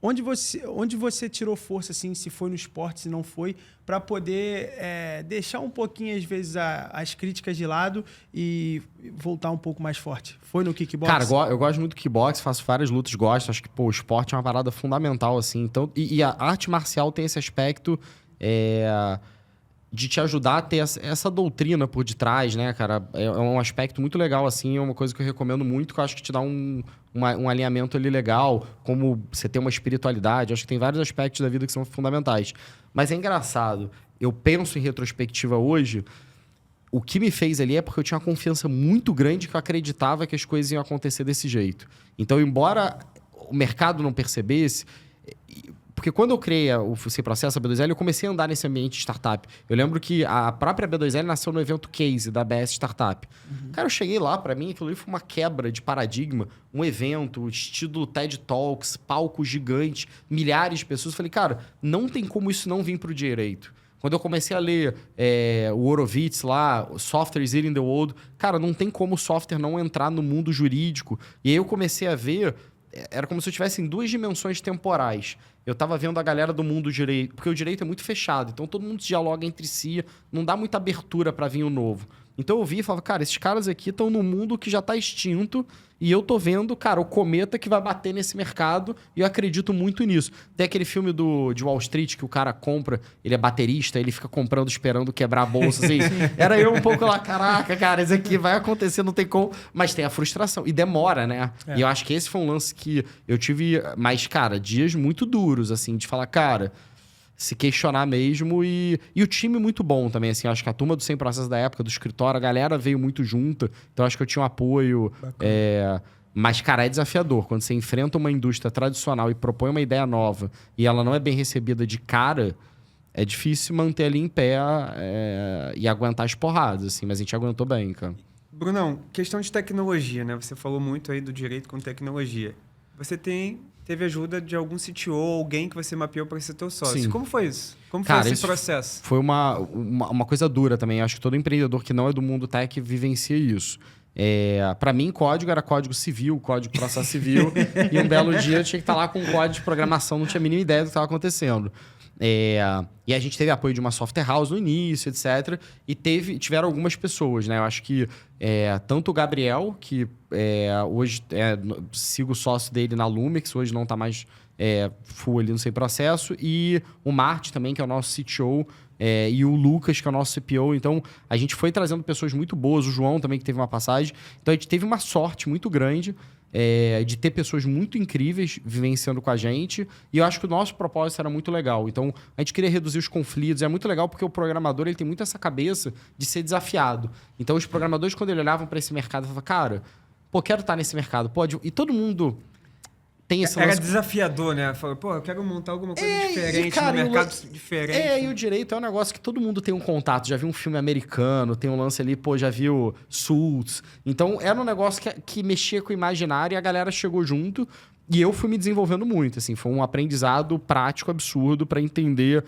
onde você tirou força, assim, se foi no esporte, se não foi, para poder deixar um pouquinho, às vezes, as críticas de lado e voltar um pouco mais forte? Foi no kickboxing? Cara, eu gosto muito do kickboxing, faço várias lutas, gosto. Acho que o esporte é uma parada fundamental, assim. Então, e a arte marcial tem esse aspecto de te ajudar a ter essa doutrina por detrás, né, cara? É um aspecto muito legal, assim, é uma coisa que eu recomendo muito, que eu acho que te dá um alinhamento ali legal, como você ter uma espiritualidade. Eu acho que tem vários aspectos da vida que são fundamentais. Mas é engraçado. Eu penso em retrospectiva hoje, o que me fez ali é porque eu tinha uma confiança muito grande que eu acreditava que as coisas iam acontecer desse jeito. Então, embora o mercado não percebesse... Porque quando eu criei esse processo, a B2L, eu comecei a andar nesse ambiente de startup. Eu lembro que a própria B2L nasceu no evento Case da BS Startup. Uhum. Cara, eu cheguei lá, para mim, aquilo ali foi uma quebra de paradigma. Um evento, estilo TED Talks, palco gigante, milhares de pessoas. Eu falei, cara, não tem como isso não vir para o direito. Quando eu comecei a ler o Horowitz lá, Software is Eating the World, cara, não tem como o software não entrar no mundo jurídico. E aí eu comecei a ver era como se eu tivesse em 2 dimensões temporais. Eu tava vendo a galera do mundo direito, porque o direito é muito fechado, então todo mundo dialoga entre si, não dá muita abertura para vir o novo. Então eu vi e falava, cara, esses caras aqui estão num mundo que já tá extinto e eu tô vendo, cara, o cometa que vai bater nesse mercado e eu acredito muito nisso. Tem aquele filme de Wall Street que o cara compra, ele é baterista, ele fica comprando, esperando quebrar a bolsa, assim. Era eu um pouco lá, caraca, cara, isso aqui vai acontecer, não tem como. Mas tem a frustração e demora, né? E eu acho que esse foi um lance que eu tive, mas, cara, dias muito duros, assim, de falar, cara... se questionar mesmo e o time muito bom também, assim, acho que a turma do Sem Processo da época, do escritório, a galera veio muito junta, então acho que eu tinha um apoio, mas, cara, é desafiador, quando você enfrenta uma indústria tradicional e propõe uma ideia nova e ela não é bem recebida de cara, é difícil manter ali em pé e aguentar as porradas, assim, mas a gente aguentou bem, cara. Brunão, questão de tecnologia, né? Você falou muito aí do direito com tecnologia. Você teve ajuda de algum CTO, alguém que você mapeou para ser teu sócio. Sim. Como foi isso? Como Cara, foi esse processo? Foi uma coisa dura também. Acho que todo empreendedor que não é do mundo tech vivencia isso. Para mim, código era código civil, código processo civil. E um belo dia eu tinha que estar lá com um código de programação, não tinha a mínima ideia do que estava acontecendo. E a gente teve apoio de uma software house no início, etc. E tiveram algumas pessoas, né? Eu acho que tanto o Gabriel, que hoje sigo o sócio dele na Lumix, hoje não está mais full ali no Sem Processo, e o Marte também, que é o nosso CTO, e o Lucas, que é o nosso CPO. Então, a gente foi trazendo pessoas muito boas, o João também, que teve uma passagem. Então, a gente teve uma sorte muito grande de ter pessoas muito incríveis vivenciando com a gente. E eu acho que o nosso propósito era muito legal. Então, a gente queria reduzir os conflitos. É muito legal porque o programador ele tem muito essa cabeça de ser desafiado. Então, os programadores, quando eles olhavam para esse mercado, falavam, cara, quero estar nesse mercado. Pode. E todo mundo tem esse Era lance... desafiador, né? Falou, eu quero montar alguma coisa diferente, cara, no mercado diferente. E o direito é um negócio que todo mundo tem um contato. Já viu um filme americano, tem um lance ali, já viu Suits. Então, era um negócio que mexia com o imaginário e a galera chegou junto. E eu fui me desenvolvendo muito, assim. Foi um aprendizado prático absurdo para entender...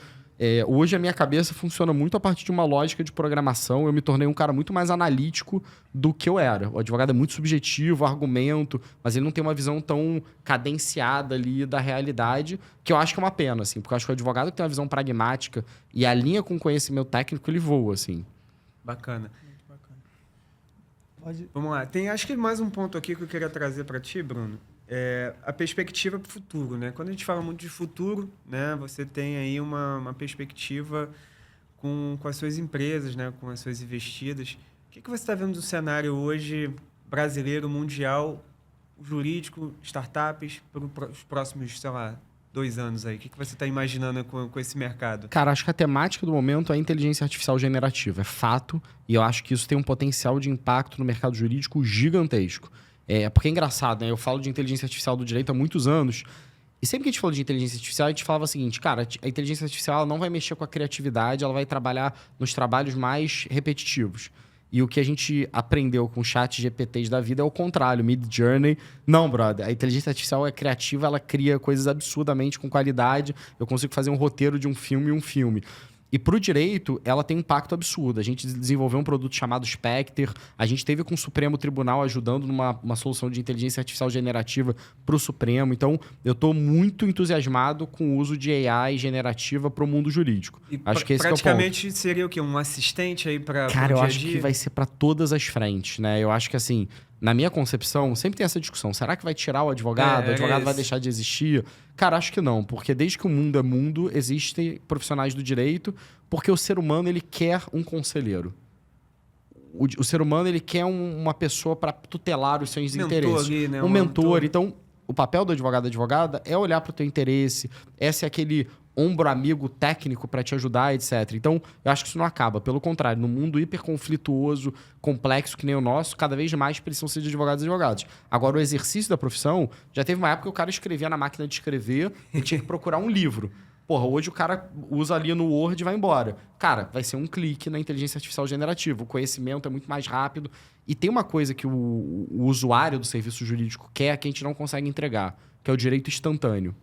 hoje a minha cabeça funciona muito a partir de uma lógica de programação. Eu me tornei um cara muito mais analítico do que eu era. O advogado é muito subjetivo, argumento, mas ele não tem uma visão tão cadenciada ali da realidade, que eu acho que é uma pena, assim, porque eu acho que o advogado que tem uma visão pragmática e alinha com o conhecimento técnico, ele voa, assim. Bacana. Muito bacana. Vamos lá. Tem acho que mais um ponto aqui que eu queria trazer para ti, Bruno. A perspectiva para o futuro, né? Quando a gente fala muito de futuro, né? Você tem aí uma perspectiva com as suas empresas, né? Com as suas investidas. O que você está vendo do cenário hoje brasileiro, mundial, jurídico, startups, para os próximos, sei lá, 2 anos aí? O que você está imaginando com esse mercado? Cara, acho que a temática do momento é a inteligência artificial generativa. É fato, e eu acho que isso tem um potencial de impacto no mercado jurídico gigantesco. Porque é engraçado, né? Eu falo de inteligência artificial do direito há muitos anos. E sempre que a gente falou de inteligência artificial, a gente falava o seguinte, cara, a inteligência artificial ela não vai mexer com a criatividade, ela vai trabalhar nos trabalhos mais repetitivos. E o que a gente aprendeu com chat GPTs da vida é o contrário, Midjourney. Não, brother, a inteligência artificial é criativa, ela cria coisas absurdamente com qualidade. Eu consigo fazer um roteiro de um filme. E para o direito, ela tem um impacto absurdo. A gente desenvolveu um produto chamado Spectre. A gente teve com o Supremo Tribunal ajudando numa solução de inteligência artificial generativa para o Supremo. Então, eu estou muito entusiasmado com o uso de AI generativa para o mundo jurídico. E acho que esse praticamente que é o ponto. Seria o quê? Um assistente aí para o Cara, eu dia a acho dia? que vai ser para todas as frentes, né? Eu acho que, assim, na minha concepção, sempre tem essa discussão. Será que vai tirar o advogado? O advogado vai deixar de existir? Cara, acho que não. Porque desde que o mundo é mundo, existem profissionais do direito, porque o ser humano, ele quer um conselheiro. O ser humano, ele quer uma pessoa para tutelar os seus interesses. Ali, né? Um mentor. Então, o papel do advogado e advogada é olhar para o teu interesse, é ser aquele ombro amigo técnico para te ajudar, etc. Então, eu acho que isso não acaba. Pelo contrário, no mundo hiperconflituoso, complexo que nem o nosso, cada vez mais precisam ser de advogados e advogados. Agora, o exercício da profissão, já teve uma época que o cara escrevia na máquina de escrever e tinha que procurar um livro. Porra, hoje o cara usa ali no Word e vai embora. Cara, vai ser um clique na inteligência artificial generativa. O conhecimento é muito mais rápido. E tem uma coisa que o usuário do serviço jurídico quer que a gente não consegue entregar, que é o direito instantâneo.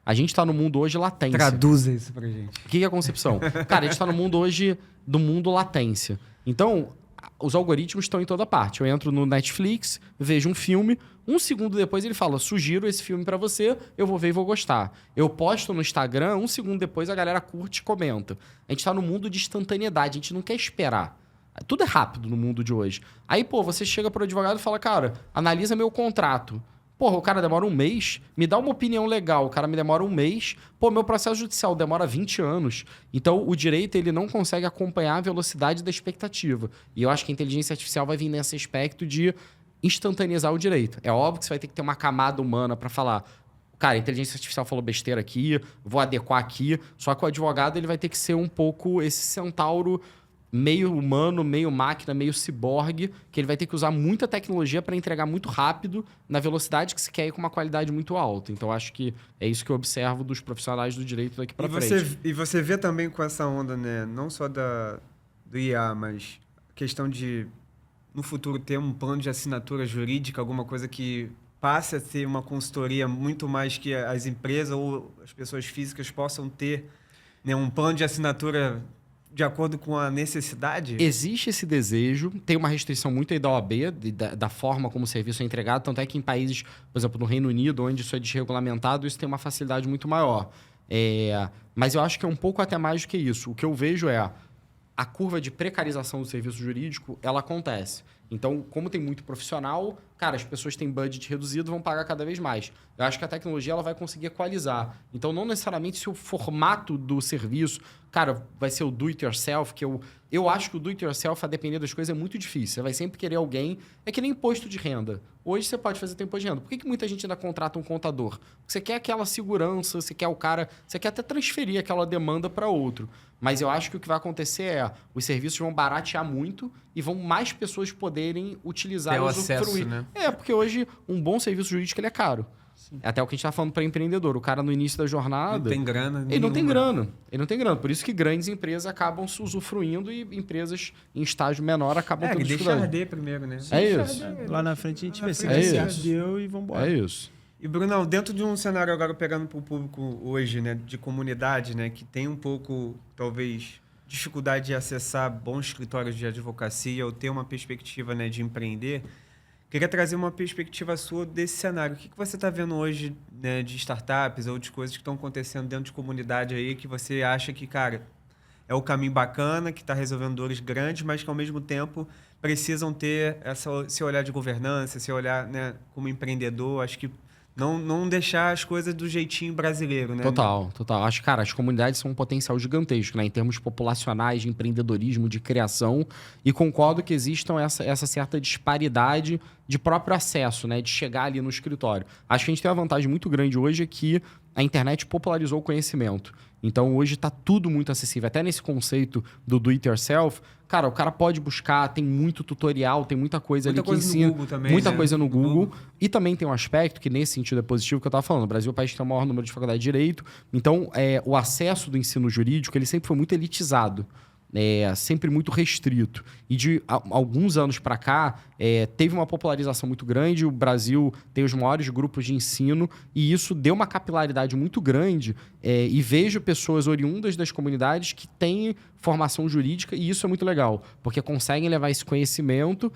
A gente está no mundo hoje latência. Traduza isso pra gente. O que é a concepção? Cara, a gente está no mundo hoje do mundo latência. Então, os algoritmos estão em toda parte. Eu entro no Netflix, vejo um filme, 1 segundo depois ele fala, sugiro esse filme para você, eu vou ver e vou gostar. Eu posto no Instagram, 1 segundo depois a galera curte e comenta. A gente tá no mundo de instantaneidade, a gente não quer esperar. Tudo é rápido no mundo de hoje. Aí, pô, você chega pro advogado e fala, cara, analisa meu contrato. Porra, o cara demora 1 mês, me dá uma opinião legal, o cara me demora 1 mês, pô, meu processo judicial demora 20 anos. Então, o direito, ele não consegue acompanhar a velocidade da expectativa. E eu acho que a inteligência artificial vai vir nesse aspecto de instantaneizar o direito. É óbvio que você vai ter que ter uma camada humana para falar, cara, a inteligência artificial falou besteira aqui, vou adequar aqui, só que o advogado, ele vai ter que ser um pouco esse centauro meio humano, meio máquina, meio ciborgue, que ele vai ter que usar muita tecnologia para entregar muito rápido, na velocidade que se quer e com uma qualidade muito alta. Então, acho que é isso que eu observo dos profissionais do direito daqui para frente. E você vê também com essa onda, né? Não só do IA, mas a questão de, no futuro, ter um plano de assinatura jurídica, alguma coisa que passe a ser uma consultoria muito mais que as empresas ou as pessoas físicas possam ter, né, um plano de assinatura de acordo com a necessidade? Existe esse desejo, tem uma restrição muito aí da OAB, da forma como o serviço é entregado, tanto é que em países, por exemplo, no Reino Unido, onde isso é desregulamentado, isso tem uma facilidade muito maior. Mas eu acho que é um pouco até mais do que isso. O que eu vejo é a curva de precarização do serviço jurídico, ela acontece. Então, como tem muito profissional, cara, as pessoas têm budget reduzido, vão pagar cada vez mais. Eu acho que a tecnologia ela vai conseguir equalizar. Então, não necessariamente se o formato do serviço, cara, vai ser o do it yourself, que eu acho que o do it yourself, a depender das coisas, é muito difícil. Você vai sempre querer alguém... É que nem imposto de renda. Hoje você pode fazer teu imposto de renda. Por que muita gente ainda contrata um contador? Porque você quer aquela segurança, você quer o cara... Você quer até transferir aquela demanda para outro. Mas eu acho que o que vai acontecer é... Os serviços vão baratear muito e vão mais pessoas poderem utilizar e usufruir. Acesso, né? Porque hoje um bom serviço jurídico ele é caro. Sim. Até o que a gente está falando para empreendedor. O cara no início da jornada... Não tem grana. Ele não tem grana. Ele não tem grana. Por isso que grandes empresas acabam se usufruindo e empresas em estágio menor acabam tendo dificuldade. Deixa arder primeiro, né? Isso. Lá na frente a gente vê se ardeu e vambora. É isso. E, Brunão, dentro de um cenário agora pegando para o público hoje, né, de comunidade, né, que tem um pouco, talvez, dificuldade de acessar bons escritórios de advocacia ou ter uma perspectiva, né, de empreender, queria trazer uma perspectiva sua desse cenário. O que você está vendo hoje, né, de startups ou de coisas que estão acontecendo dentro de comunidade aí que você acha que, cara, é o caminho bacana, que está resolvendo dores grandes, mas que, ao mesmo tempo, precisam ter esse olhar de governança, esse olhar, né, como empreendedor. Acho que não deixar as coisas do jeitinho brasileiro, né? Total. Acho que, cara, as comunidades são um potencial gigantesco, né? Em termos populacionais, de empreendedorismo, de criação. E concordo que existam essa certa disparidade de próprio acesso, né? De chegar ali no escritório. Acho que a gente tem uma vantagem muito grande hoje é que a internet popularizou o conhecimento. Então, hoje está tudo muito acessível. Até nesse conceito do it yourself, cara, o cara pode buscar, tem muito tutorial, tem muita coisa ali que ensina. No Google também, muita né? coisa no Google. E também tem um aspecto que, nesse sentido, é positivo, que eu estava falando. O Brasil é o país que tem o maior número de faculdade de direito. Então, o acesso do ensino jurídico, ele sempre foi muito elitizado. Sempre muito restrito. E de alguns anos para cá, teve uma popularização muito grande, o Brasil tem os maiores grupos de ensino, e isso deu uma capilaridade muito grande, e vejo pessoas oriundas das comunidades que têm formação jurídica, e isso é muito legal, porque conseguem levar esse conhecimento.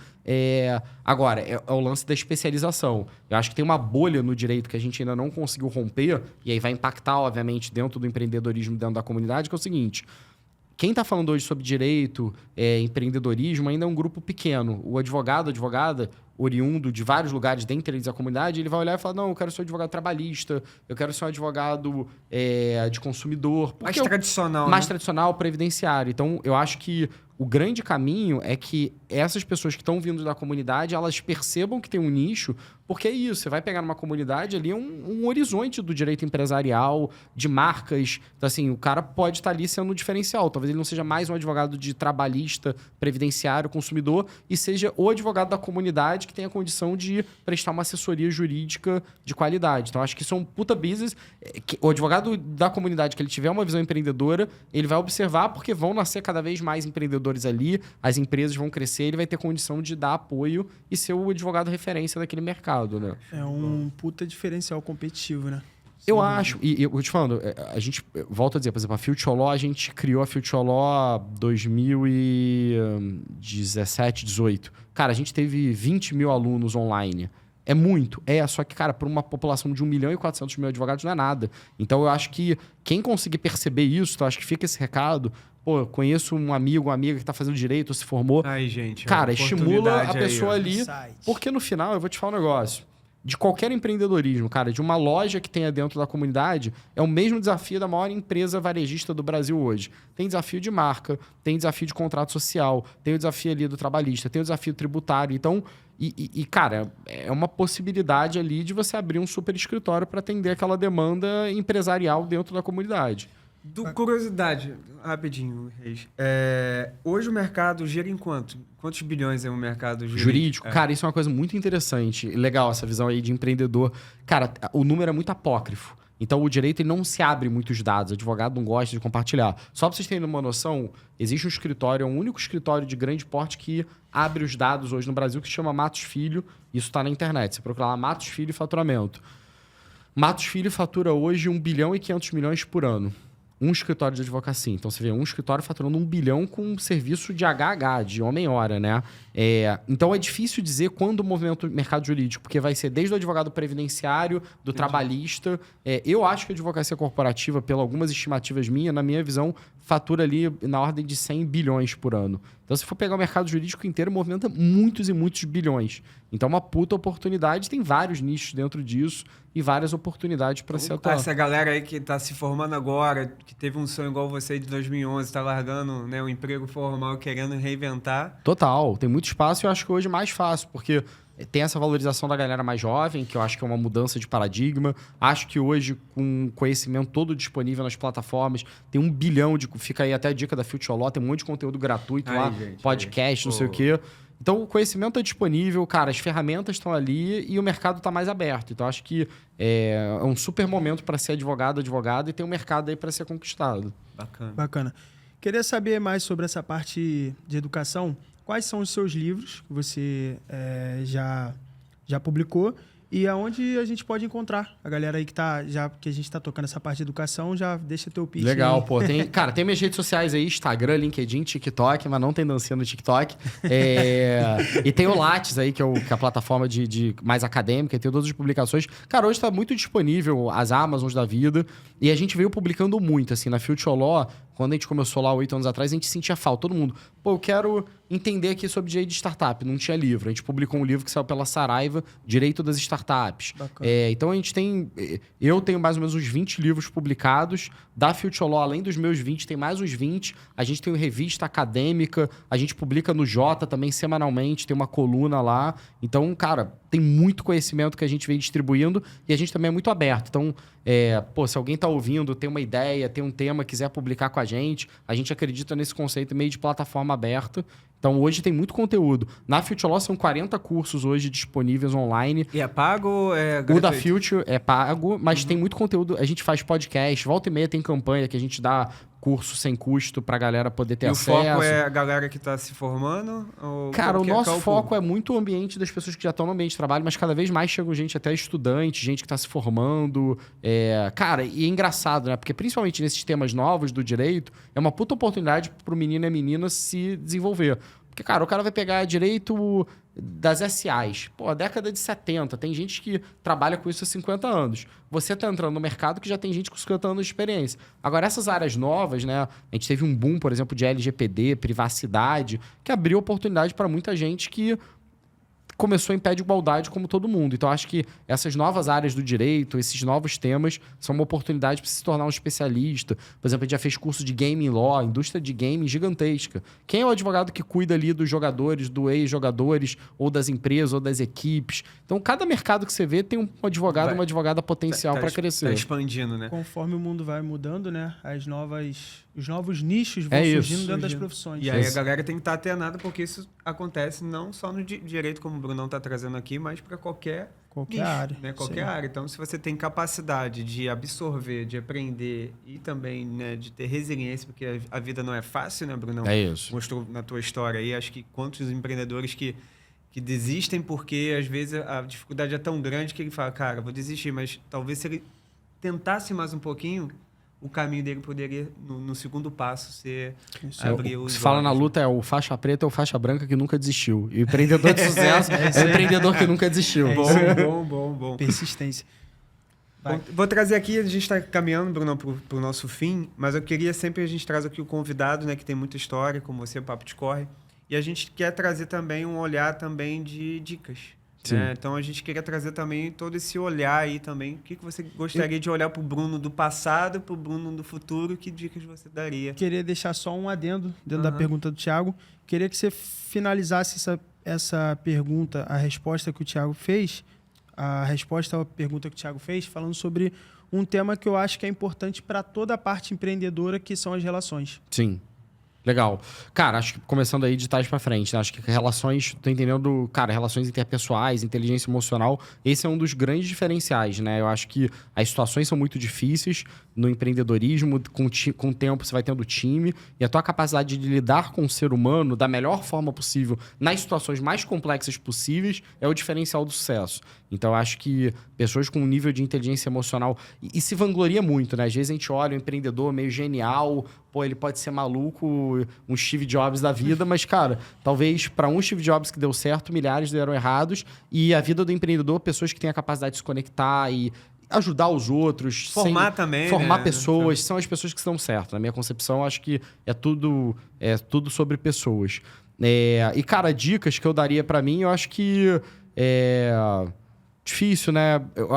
Agora, é o lance da especialização. Eu acho que tem uma bolha no direito que a gente ainda não conseguiu romper, e aí vai impactar, obviamente, dentro do empreendedorismo, dentro da comunidade, que é o seguinte... Quem está falando hoje sobre direito, empreendedorismo, ainda é um grupo pequeno. O advogado, advogada, oriundo de vários lugares dentro da comunidade, ele vai olhar e falar, não, eu quero ser um advogado trabalhista, eu quero ser um advogado de consumidor. Mais tradicional, mais né? tradicional, previdenciário. Então, eu acho que o grande caminho é que essas pessoas que estão vindo da comunidade, elas percebam que tem um nicho, porque é isso, você vai pegar numa comunidade ali um horizonte do direito empresarial, de marcas. Então, assim, o cara pode estar ali sendo um diferencial. Talvez ele não seja mais um advogado de trabalhista, previdenciário, consumidor, e seja o advogado da comunidade que tem a condição de prestar uma assessoria jurídica de qualidade. Então, acho que isso é um puta business. O advogado da comunidade que ele tiver uma visão empreendedora, ele vai observar porque vão nascer cada vez mais empreendedores ali, as empresas vão crescer, ele vai ter condição de dar apoio e ser o advogado referência daquele mercado, né? É um puta diferencial competitivo, né? Eu acho, e eu te falando, a gente, volto a dizer, por exemplo, a Future Law, a gente criou a Future Law 2017, 18. Cara, a gente teve 20 mil alunos online. É muito, só que, cara, para uma população de 1 milhão e 400 mil advogados não é nada. Então, eu acho que quem conseguir perceber isso, então, acho que fica esse recado. Pô, eu conheço um amigo, uma amiga que tá fazendo direito, se formou. Aí, gente, cara, estimula a pessoa aí, ali, porque no final, eu vou te falar um negócio. De qualquer empreendedorismo, cara, de uma loja que tenha dentro da comunidade, é o mesmo desafio da maior empresa varejista do Brasil hoje. Tem desafio de marca, tem desafio de contrato social, tem o desafio ali do trabalhista, tem o desafio tributário. Então, cara, é uma possibilidade ali de você abrir um super escritório para atender aquela demanda empresarial dentro da comunidade. Curiosidade, rapidinho, Reis. Hoje o mercado gira em quanto? Quantos bilhões é o mercado jurídico? Cara, isso é uma coisa muito interessante. Legal essa visão aí de empreendedor. Cara, o número é muito apócrifo. Então, o direito ele não se abre muitos dados. O advogado não gosta de compartilhar. Só para vocês terem uma noção, existe um escritório, é o único escritório de grande porte que abre os dados hoje no Brasil, que se chama Matos Filho. Isso está na internet. Você procura lá Matos Filho e Faturamento. Matos Filho fatura hoje 1 bilhão e 500 milhões por ano. Um escritório de advocacia. Então, você vê um escritório faturando 1 bilhão com um serviço de HH, de homem-hora, né? Então, é difícil dizer quando o movimento mercado jurídico, porque vai ser desde o advogado previdenciário, do trabalhista. Eu acho que a advocacia corporativa, pelas algumas estimativas minhas, na minha visão, fatura ali na ordem de 100 bilhões por ano. Então, se for pegar o mercado jurídico inteiro, movimenta muitos e muitos bilhões. Então, é uma puta oportunidade. Tem vários nichos dentro disso e várias oportunidades para se atuar. Essa galera aí que está se formando agora, que teve um sonho igual você de 2011, está largando, né, um emprego formal, querendo reinventar. Total. Tem muito espaço e eu acho que hoje é mais fácil, porque tem essa valorização da galera mais jovem, que eu acho que é uma mudança de paradigma. Acho que hoje, com conhecimento todo disponível nas plataformas, tem 1 bilhão de... Fica aí até a dica da Future Law, tem um monte de conteúdo gratuito lá, gente, podcast, não sei o quê. Então, o conhecimento é disponível, cara, as ferramentas estão ali e o mercado está mais aberto. Então, acho que é um super momento para ser advogada e tem um mercado aí para ser conquistado. Bacana. Queria saber mais sobre essa parte de educação. Quais são os seus livros que você já publicou e aonde a gente pode encontrar? A galera aí que a gente está tocando essa parte de educação, já deixa teu pitch. Legal, aí. pô. Tem minhas redes sociais aí, Instagram, LinkedIn, TikTok, mas não tem dancinha no TikTok. E tem o Lattes aí, que é a plataforma de mais acadêmica, e tem todas as publicações. Cara, hoje está muito disponível as Amazons da vida, e a gente veio publicando muito, assim, na Future Law. Quando a gente começou lá 8 anos atrás, a gente sentia falta. Todo mundo, eu quero entender aqui sobre direito de startup. Não tinha livro. A gente publicou um livro que saiu pela Saraiva, Direito das Startups. Então, eu tenho mais ou menos uns 20 livros publicados. Da Future Law, além dos meus 20, tem mais uns 20. A gente tem uma revista acadêmica. A gente publica no Jota também semanalmente. Tem uma coluna lá. Então, cara, tem muito conhecimento que a gente vem distribuindo e a gente também é muito aberto. Então, se alguém está ouvindo, tem uma ideia, tem um tema, quiser publicar com a gente acredita nesse conceito meio de plataforma aberta. Então, hoje tem muito conteúdo. Na Future Law são 40 cursos hoje disponíveis online. E é pago ou é gratuito? O da Future é pago, mas tem muito conteúdo. A gente faz podcast, volta e meia tem campanha que a gente dá curso sem custo pra galera poder ter acesso. E o foco é a galera que tá se formando? Cara, o nosso foco é muito o ambiente das pessoas que já estão no ambiente de trabalho, mas cada vez mais chegam gente, até estudante, gente que tá se formando. Cara, e é engraçado, né? Porque principalmente nesses temas novos do direito, é uma puta oportunidade pro menino e a menina se desenvolver. Porque, cara, o cara vai pegar direito das SAs. Pô, década de 70. Tem gente que trabalha com isso há 50 anos. Você tá entrando no mercado que já tem gente com 50 anos de experiência. Agora, essas áreas novas, né? A gente teve um boom, por exemplo, de LGPD, privacidade, que abriu oportunidade para muita gente que começou em pé de igualdade como todo mundo. Então, acho que essas novas áreas do direito, esses novos temas, são uma oportunidade para se tornar um especialista. Por exemplo, a gente já fez curso de Gaming Law, indústria de game gigantesca. Quem é o advogado que cuida ali dos jogadores, do ex-jogadores, ou das empresas, ou das equipes? Então, cada mercado que você vê tem um advogado, uma advogada potencial para crescer. Tá expandindo, né? Conforme o mundo vai mudando, né? Os novos nichos vão surgindo dentro das profissões. E aí a galera tem que estar atenada, porque isso acontece não só no direito, como o Brunão está trazendo aqui, mas para qualquer nicho, área. Né? Qualquer área. Então, se você tem capacidade de absorver, de aprender e também, né, de ter resiliência, porque a vida não é fácil, né, Brunão? É isso. Mostrou na tua história aí, acho que quantos empreendedores que desistem porque, às vezes, a dificuldade é tão grande que ele fala, cara, vou desistir, mas talvez se ele tentasse mais um pouquinho, o caminho dele poderia, no segundo passo, ser abrir os Se fala na olhos. luta, é o faixa preta ou faixa branca que nunca desistiu. E o empreendedor de sucesso é o empreendedor que nunca desistiu. Bom. Persistência. Vou trazer aqui, a gente está caminhando, Bruno, para o nosso fim, mas eu queria sempre, a gente traz aqui o convidado, né, que tem muita história, como você, o Papo de Corre, e a gente quer trazer também um olhar também de dicas. Né? Então, a gente queria trazer também todo esse olhar aí também. O que você gostaria de olhar para o Bruno do passado, para o Bruno do futuro? Que dicas você daria? Queria deixar só um adendo dentro da pergunta do Thiago. Queria que você finalizasse essa pergunta, a resposta que o Thiago fez, a resposta à pergunta que o Thiago fez, falando sobre um tema que eu acho que é importante para toda a parte empreendedora, que são as relações. Sim. Legal. Cara, acho que começando aí de trás pra frente, né? Acho que relações, tô entendendo, cara, relações interpessoais, inteligência emocional, esse é um dos grandes diferenciais, né? Eu acho que as situações são muito difíceis no empreendedorismo, com o tempo você vai tendo time, e a tua capacidade de lidar com o ser humano da melhor forma possível, nas situações mais complexas possíveis, é o diferencial do sucesso. Então, eu acho que pessoas com um nível de inteligência emocional... E se vangloria muito, né? Às vezes a gente olha um empreendedor meio genial, pô, ele pode ser maluco, um Steve Jobs da vida, mas, cara, talvez para um Steve Jobs que deu certo, milhares deram errados, e a vida do empreendedor, pessoas que têm a capacidade de se conectar e ajudar os outros. Formar também, formar né? pessoas, são as pessoas que estão certas. Na minha concepção, acho que é tudo sobre pessoas. E, cara, dicas que eu daria para mim, eu acho que... Difícil, né? Eu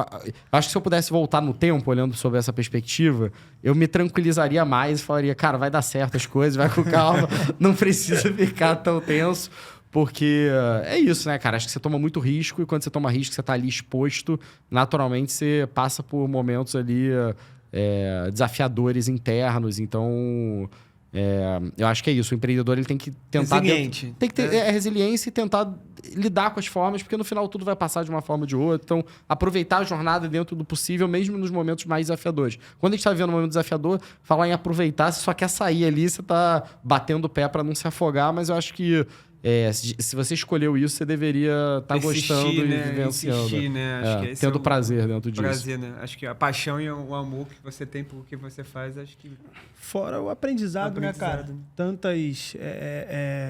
acho que se eu pudesse voltar no tempo, olhando sobre essa perspectiva, eu me tranquilizaria mais e falaria, cara, vai dar certo as coisas, vai com calma, não precisa ficar tão tenso, porque é isso, né, cara? Acho que você toma muito risco e quando você toma risco, você tá ali exposto, naturalmente você passa por momentos ali desafiadores internos, então... eu acho que é isso. O empreendedor ele tem que tentar... Resiliente. Tem que ter resiliência e tentar lidar com as formas, porque no final tudo vai passar de uma forma ou de outra. Então, aproveitar a jornada dentro do possível, mesmo nos momentos mais desafiadores. Quando a gente tá vivendo um momento desafiador, falar em aproveitar, você só quer sair ali, você tá batendo o pé para não se afogar, mas eu acho que se você escolheu isso, você deveria estar gostando, né? E vivenciando. Insistir, né? Acho que tendo prazer dentro disso. Prazer, né? Acho que a paixão e o amor que você tem por que você faz, acho que... Fora o aprendizado, né, cara? Tantas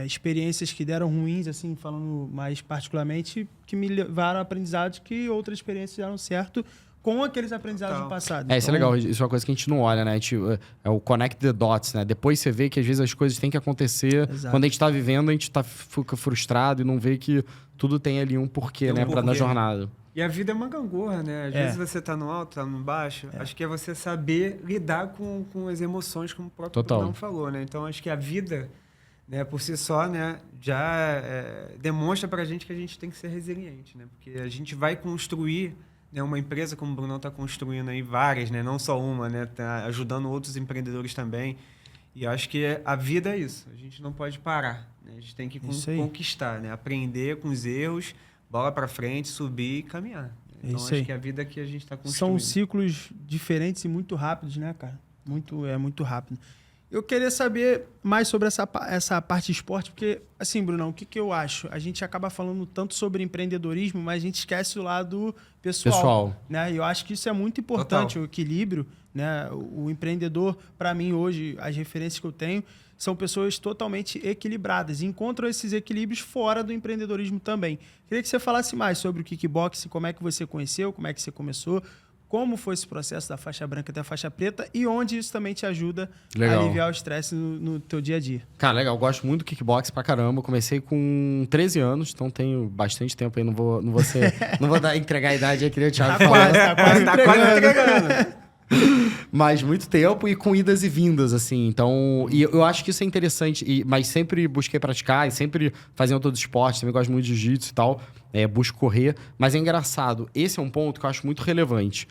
experiências que deram ruins, assim, falando mais particularmente, que me levaram a aprendizados que outras experiências deram certo com aqueles aprendizados do passado. Isso é legal. Isso é uma coisa que a gente não olha, né? É o connect the dots, né? Depois você vê que às vezes as coisas têm que acontecer. Exato. Quando a gente tá vivendo, a gente fica frustrado e não vê que tudo tem ali um porquê, né? Na jornada. E a vida é uma gangorra, né? Às vezes você tá no alto, tá no baixo. Acho que é você saber lidar com as emoções, como o próprio Bruno falou, né? Então, acho que a vida, né, por si só, né, já demonstra pra gente que a gente tem que ser resiliente, né? Porque a gente vai construir... uma empresa como o Bruno está construindo aí várias, né? Não só uma, né? Tá ajudando outros empreendedores também. E acho que a vida é isso. A gente não pode parar. Né? A gente tem que conquistar, né? Aprender com os erros, bola para frente, subir e caminhar. Então acho que a vida que a gente está construindo. São ciclos diferentes e muito rápidos, né, cara? Muito rápido. Eu queria saber mais sobre essa parte de esporte, porque, assim, Brunão, o que eu acho? A gente acaba falando tanto sobre empreendedorismo, mas a gente esquece o lado pessoal. Né? E eu acho que isso é muito importante, o equilíbrio. Né? O empreendedor, para mim, hoje, as referências que eu tenho, são pessoas totalmente equilibradas. E encontram esses equilíbrios fora do empreendedorismo também. Queria que você falasse mais sobre o kickboxing, como é que você conheceu, como é que você começou, como foi esse processo da faixa branca até a faixa preta e onde isso também te ajuda a aliviar o estresse no teu dia a dia. Cara, legal. Eu gosto muito do kickbox pra caramba. Comecei com 13 anos, então tenho bastante tempo aí. Não vou entregar a idade aí, que o Thiago falou. Tá quase entregando. Mas muito tempo e com idas e vindas, assim. Então, e eu acho que isso é interessante. Mas sempre busquei praticar e sempre fazendo todo esporte. Também gosto muito de jiu-jitsu e tal. Busco correr. Mas é engraçado. Esse é um ponto que eu acho muito relevante.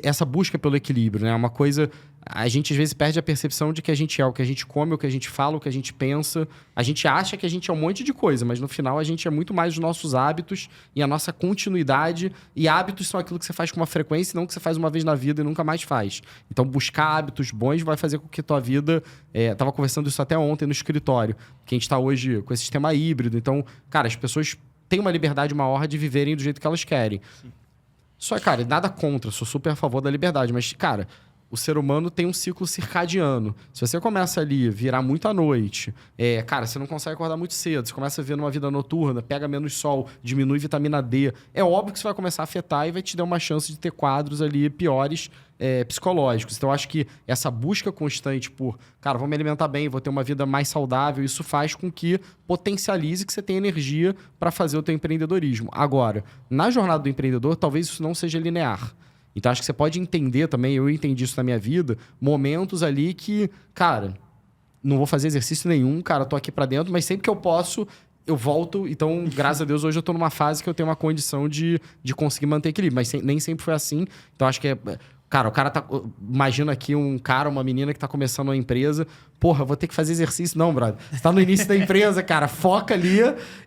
Essa busca pelo equilíbrio, né? É uma coisa... A gente, às vezes, perde a percepção de que a gente é o que a gente come, o que a gente fala, o que a gente pensa. A gente acha que a gente é um monte de coisa, mas no final a gente é muito mais os nossos hábitos e a nossa continuidade. E hábitos são aquilo que você faz com uma frequência e não que você faz uma vez na vida e nunca mais faz. Então, buscar hábitos bons vai fazer com que a tua vida... Tava conversando isso até ontem no escritório, que a gente está hoje com esse sistema híbrido. Então, cara, as pessoas têm uma liberdade maior de viverem do jeito que elas querem. Sim. Só, cara, nada contra, sou super a favor da liberdade, mas, cara, o ser humano tem um ciclo circadiano. Se você começa ali a virar muito à noite, cara, você não consegue acordar muito cedo, você começa a viver numa vida noturna, pega menos sol, diminui vitamina D, é óbvio que isso vai começar a afetar e vai te dar uma chance de ter quadros ali piores psicológicos. Então, eu acho que essa busca constante por, cara, vou me alimentar bem, vou ter uma vida mais saudável, isso faz com que potencialize que você tenha energia para fazer o teu empreendedorismo. Agora, na jornada do empreendedor, talvez isso não seja linear. Então, acho que você pode entender também, eu entendi isso na minha vida, momentos ali que, cara, não vou fazer exercício nenhum, cara, tô aqui pra dentro, mas sempre que eu posso, eu volto. Então, graças a Deus, hoje eu tô numa fase que eu tenho uma condição de conseguir manter equilíbrio, mas nem sempre foi assim. Então, acho que cara, o cara tá... Imagina aqui um cara, uma menina que tá começando uma empresa. Porra, vou ter que fazer exercício. Não, brother. Você tá no início da empresa, cara. Foca ali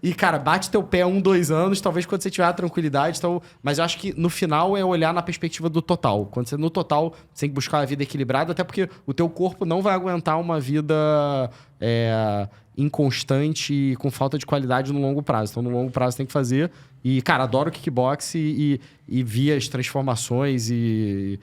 e, cara, bate teu pé 1, 2 anos. Talvez quando você tiver a tranquilidade. Então... Mas eu acho que no final é olhar na perspectiva do total. Quando você, no total, você tem que buscar uma vida equilibrada. Até porque o teu corpo não vai aguentar uma vida inconstante e com falta de qualidade no longo prazo. Então, no longo prazo tem que fazer. E, cara, adoro kickbox e vi as transformações e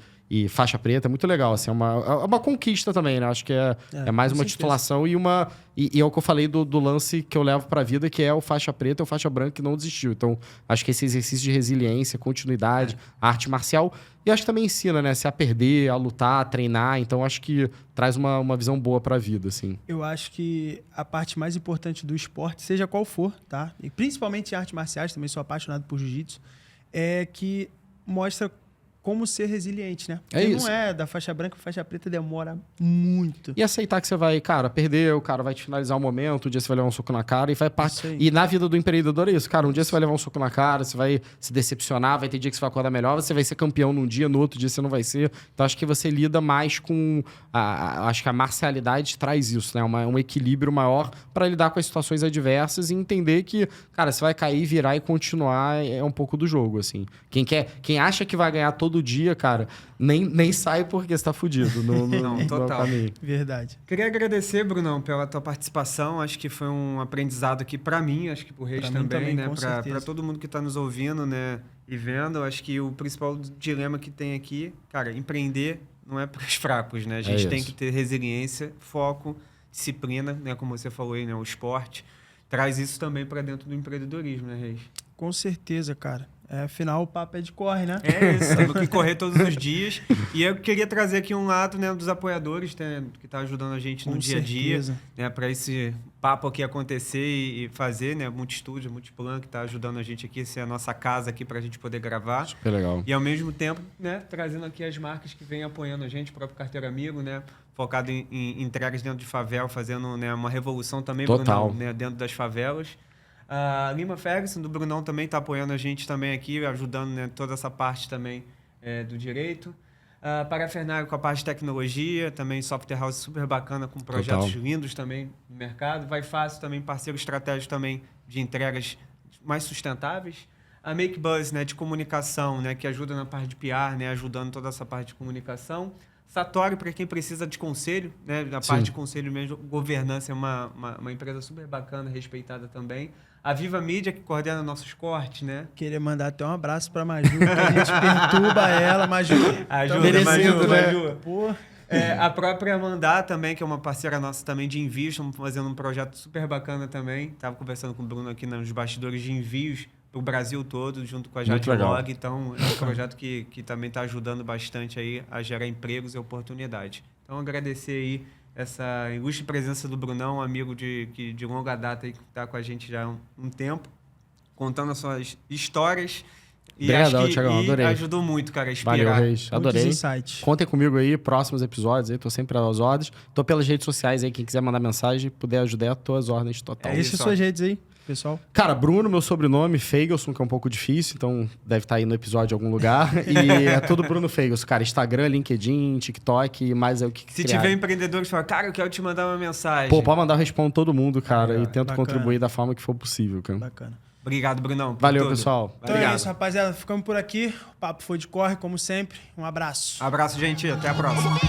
faixa preta, é muito legal, assim, é uma conquista também, né? Acho que é mais uma titulação e é o que eu falei do lance que eu levo pra vida, que é o faixa preta e o faixa branca que não desistiu. Então, acho que esse exercício de resiliência, continuidade, arte marcial, e acho que também ensina, né? Se a perder, a lutar, a treinar, então acho que traz uma visão boa pra vida, assim. Eu acho que a parte mais importante do esporte, seja qual for, tá? E principalmente artes marciais, também sou apaixonado por jiu-jitsu, é que mostra como ser resiliente, né? Porque isso. Não é da faixa branca para faixa preta, demora muito. E aceitar que você vai, cara, perder, o cara vai te finalizar um momento, um dia você vai levar um soco na cara e vai parte. E na vida do empreendedor é isso, cara, um dia você vai levar um soco na cara, você vai se decepcionar, vai ter dia que você vai acordar melhor, você vai ser campeão num dia, no outro dia você não vai ser. Então acho que você lida mais com acho que a marcialidade traz isso, né? Um equilíbrio maior para lidar com as situações adversas e entender que, cara, você vai cair, virar e continuar é um pouco do jogo, assim. Quem acha que vai ganhar todo dia, cara, nem sai porque você tá fudido Não, total. caminho. Verdade. Queria agradecer, Brunão, pela tua participação. Acho que foi um aprendizado aqui para mim, acho que pro Reis também, né? Para todo mundo que tá nos ouvindo, né? E vendo, acho que o principal dilema que tem aqui, cara, empreender não é para os fracos, né? A gente tem que ter resiliência, foco, disciplina, né? Como você falou aí, né? O esporte traz isso também para dentro do empreendedorismo, né, Reis? Com certeza, cara. Afinal, o papo é de corre, né? É isso, temos que correr todos os dias. E eu queria trazer aqui um lado, né, dos apoiadores, né, que tá ajudando a gente no dia a dia, né, para esse papo aqui acontecer e fazer, né, Multistúdio, Multiplan, que tá ajudando a gente aqui, ser a nossa casa aqui pra gente poder gravar. Super legal. E ao mesmo tempo, né, trazendo aqui as marcas que vêm apoiando a gente, o próprio Carteiro Amigo, né, focado em entregas dentro de favela, fazendo, né, uma revolução também, Total. Brunão, né, dentro das favelas. A Lima Ferguson, do Brunão, também está apoiando a gente também aqui, ajudando, né, toda essa parte também do direito. Parafernália com a parte de tecnologia, também software house super bacana, com projetos lindos também no mercado. Vai Fácil também, parceiro estratégico também de entregas mais sustentáveis. A Make Buzz, né, de comunicação, né, que ajuda na parte de PR, né, ajudando toda essa parte de comunicação. Satori, para quem precisa de conselho, né, na parte de conselho mesmo, governança é uma empresa super bacana, respeitada também. A Viva Mídia, que coordena nossos cortes, né? Queria mandar até um abraço pra Maju, que a gente perturba ela. Maju, ajuda, Maju. Pô. A própria Amandá também, que é uma parceira nossa também de envios, estamos fazendo um projeto super bacana também. Estava conversando com o Bruno aqui nos bastidores de envios para o Brasil todo, junto com a Jadlog. Então, é um projeto que também está ajudando bastante aí a gerar empregos e oportunidades. Então, agradecer aí essa ilustre presença do Brunão, um amigo de longa data aí, que está com a gente já há um tempo, contando as suas histórias. E Obrigadão, acho que Thiagão, adorei. Ajudou muito, cara, a inspirar. Valeu, Reis. Adorei. Insights. Contem comigo aí, próximos episódios aí, tô sempre às ordens. Tô pelas redes sociais aí, quem quiser mandar mensagem, puder ajudar, tô às ordens total. Deixa suas redes aí, pessoal. Cara, Bruno, meu sobrenome, Feigelson, que é um pouco difícil, então deve estar aí no episódio em algum lugar. E é tudo Bruno Feigelson, cara. Instagram, LinkedIn, TikTok, mais é o que Se tiver empreendedores que falam, cara, eu quero te mandar uma mensagem. Pô, pode mandar, eu respondo todo mundo, cara. E tento bacana. contribuir da forma que for possível, cara. Bacana. Obrigado, Brunão. Valeu, pessoal. Então é isso, rapaziada. Ficamos por aqui. O papo foi de corre, como sempre. Um abraço. Abraço, gente. Até a próxima.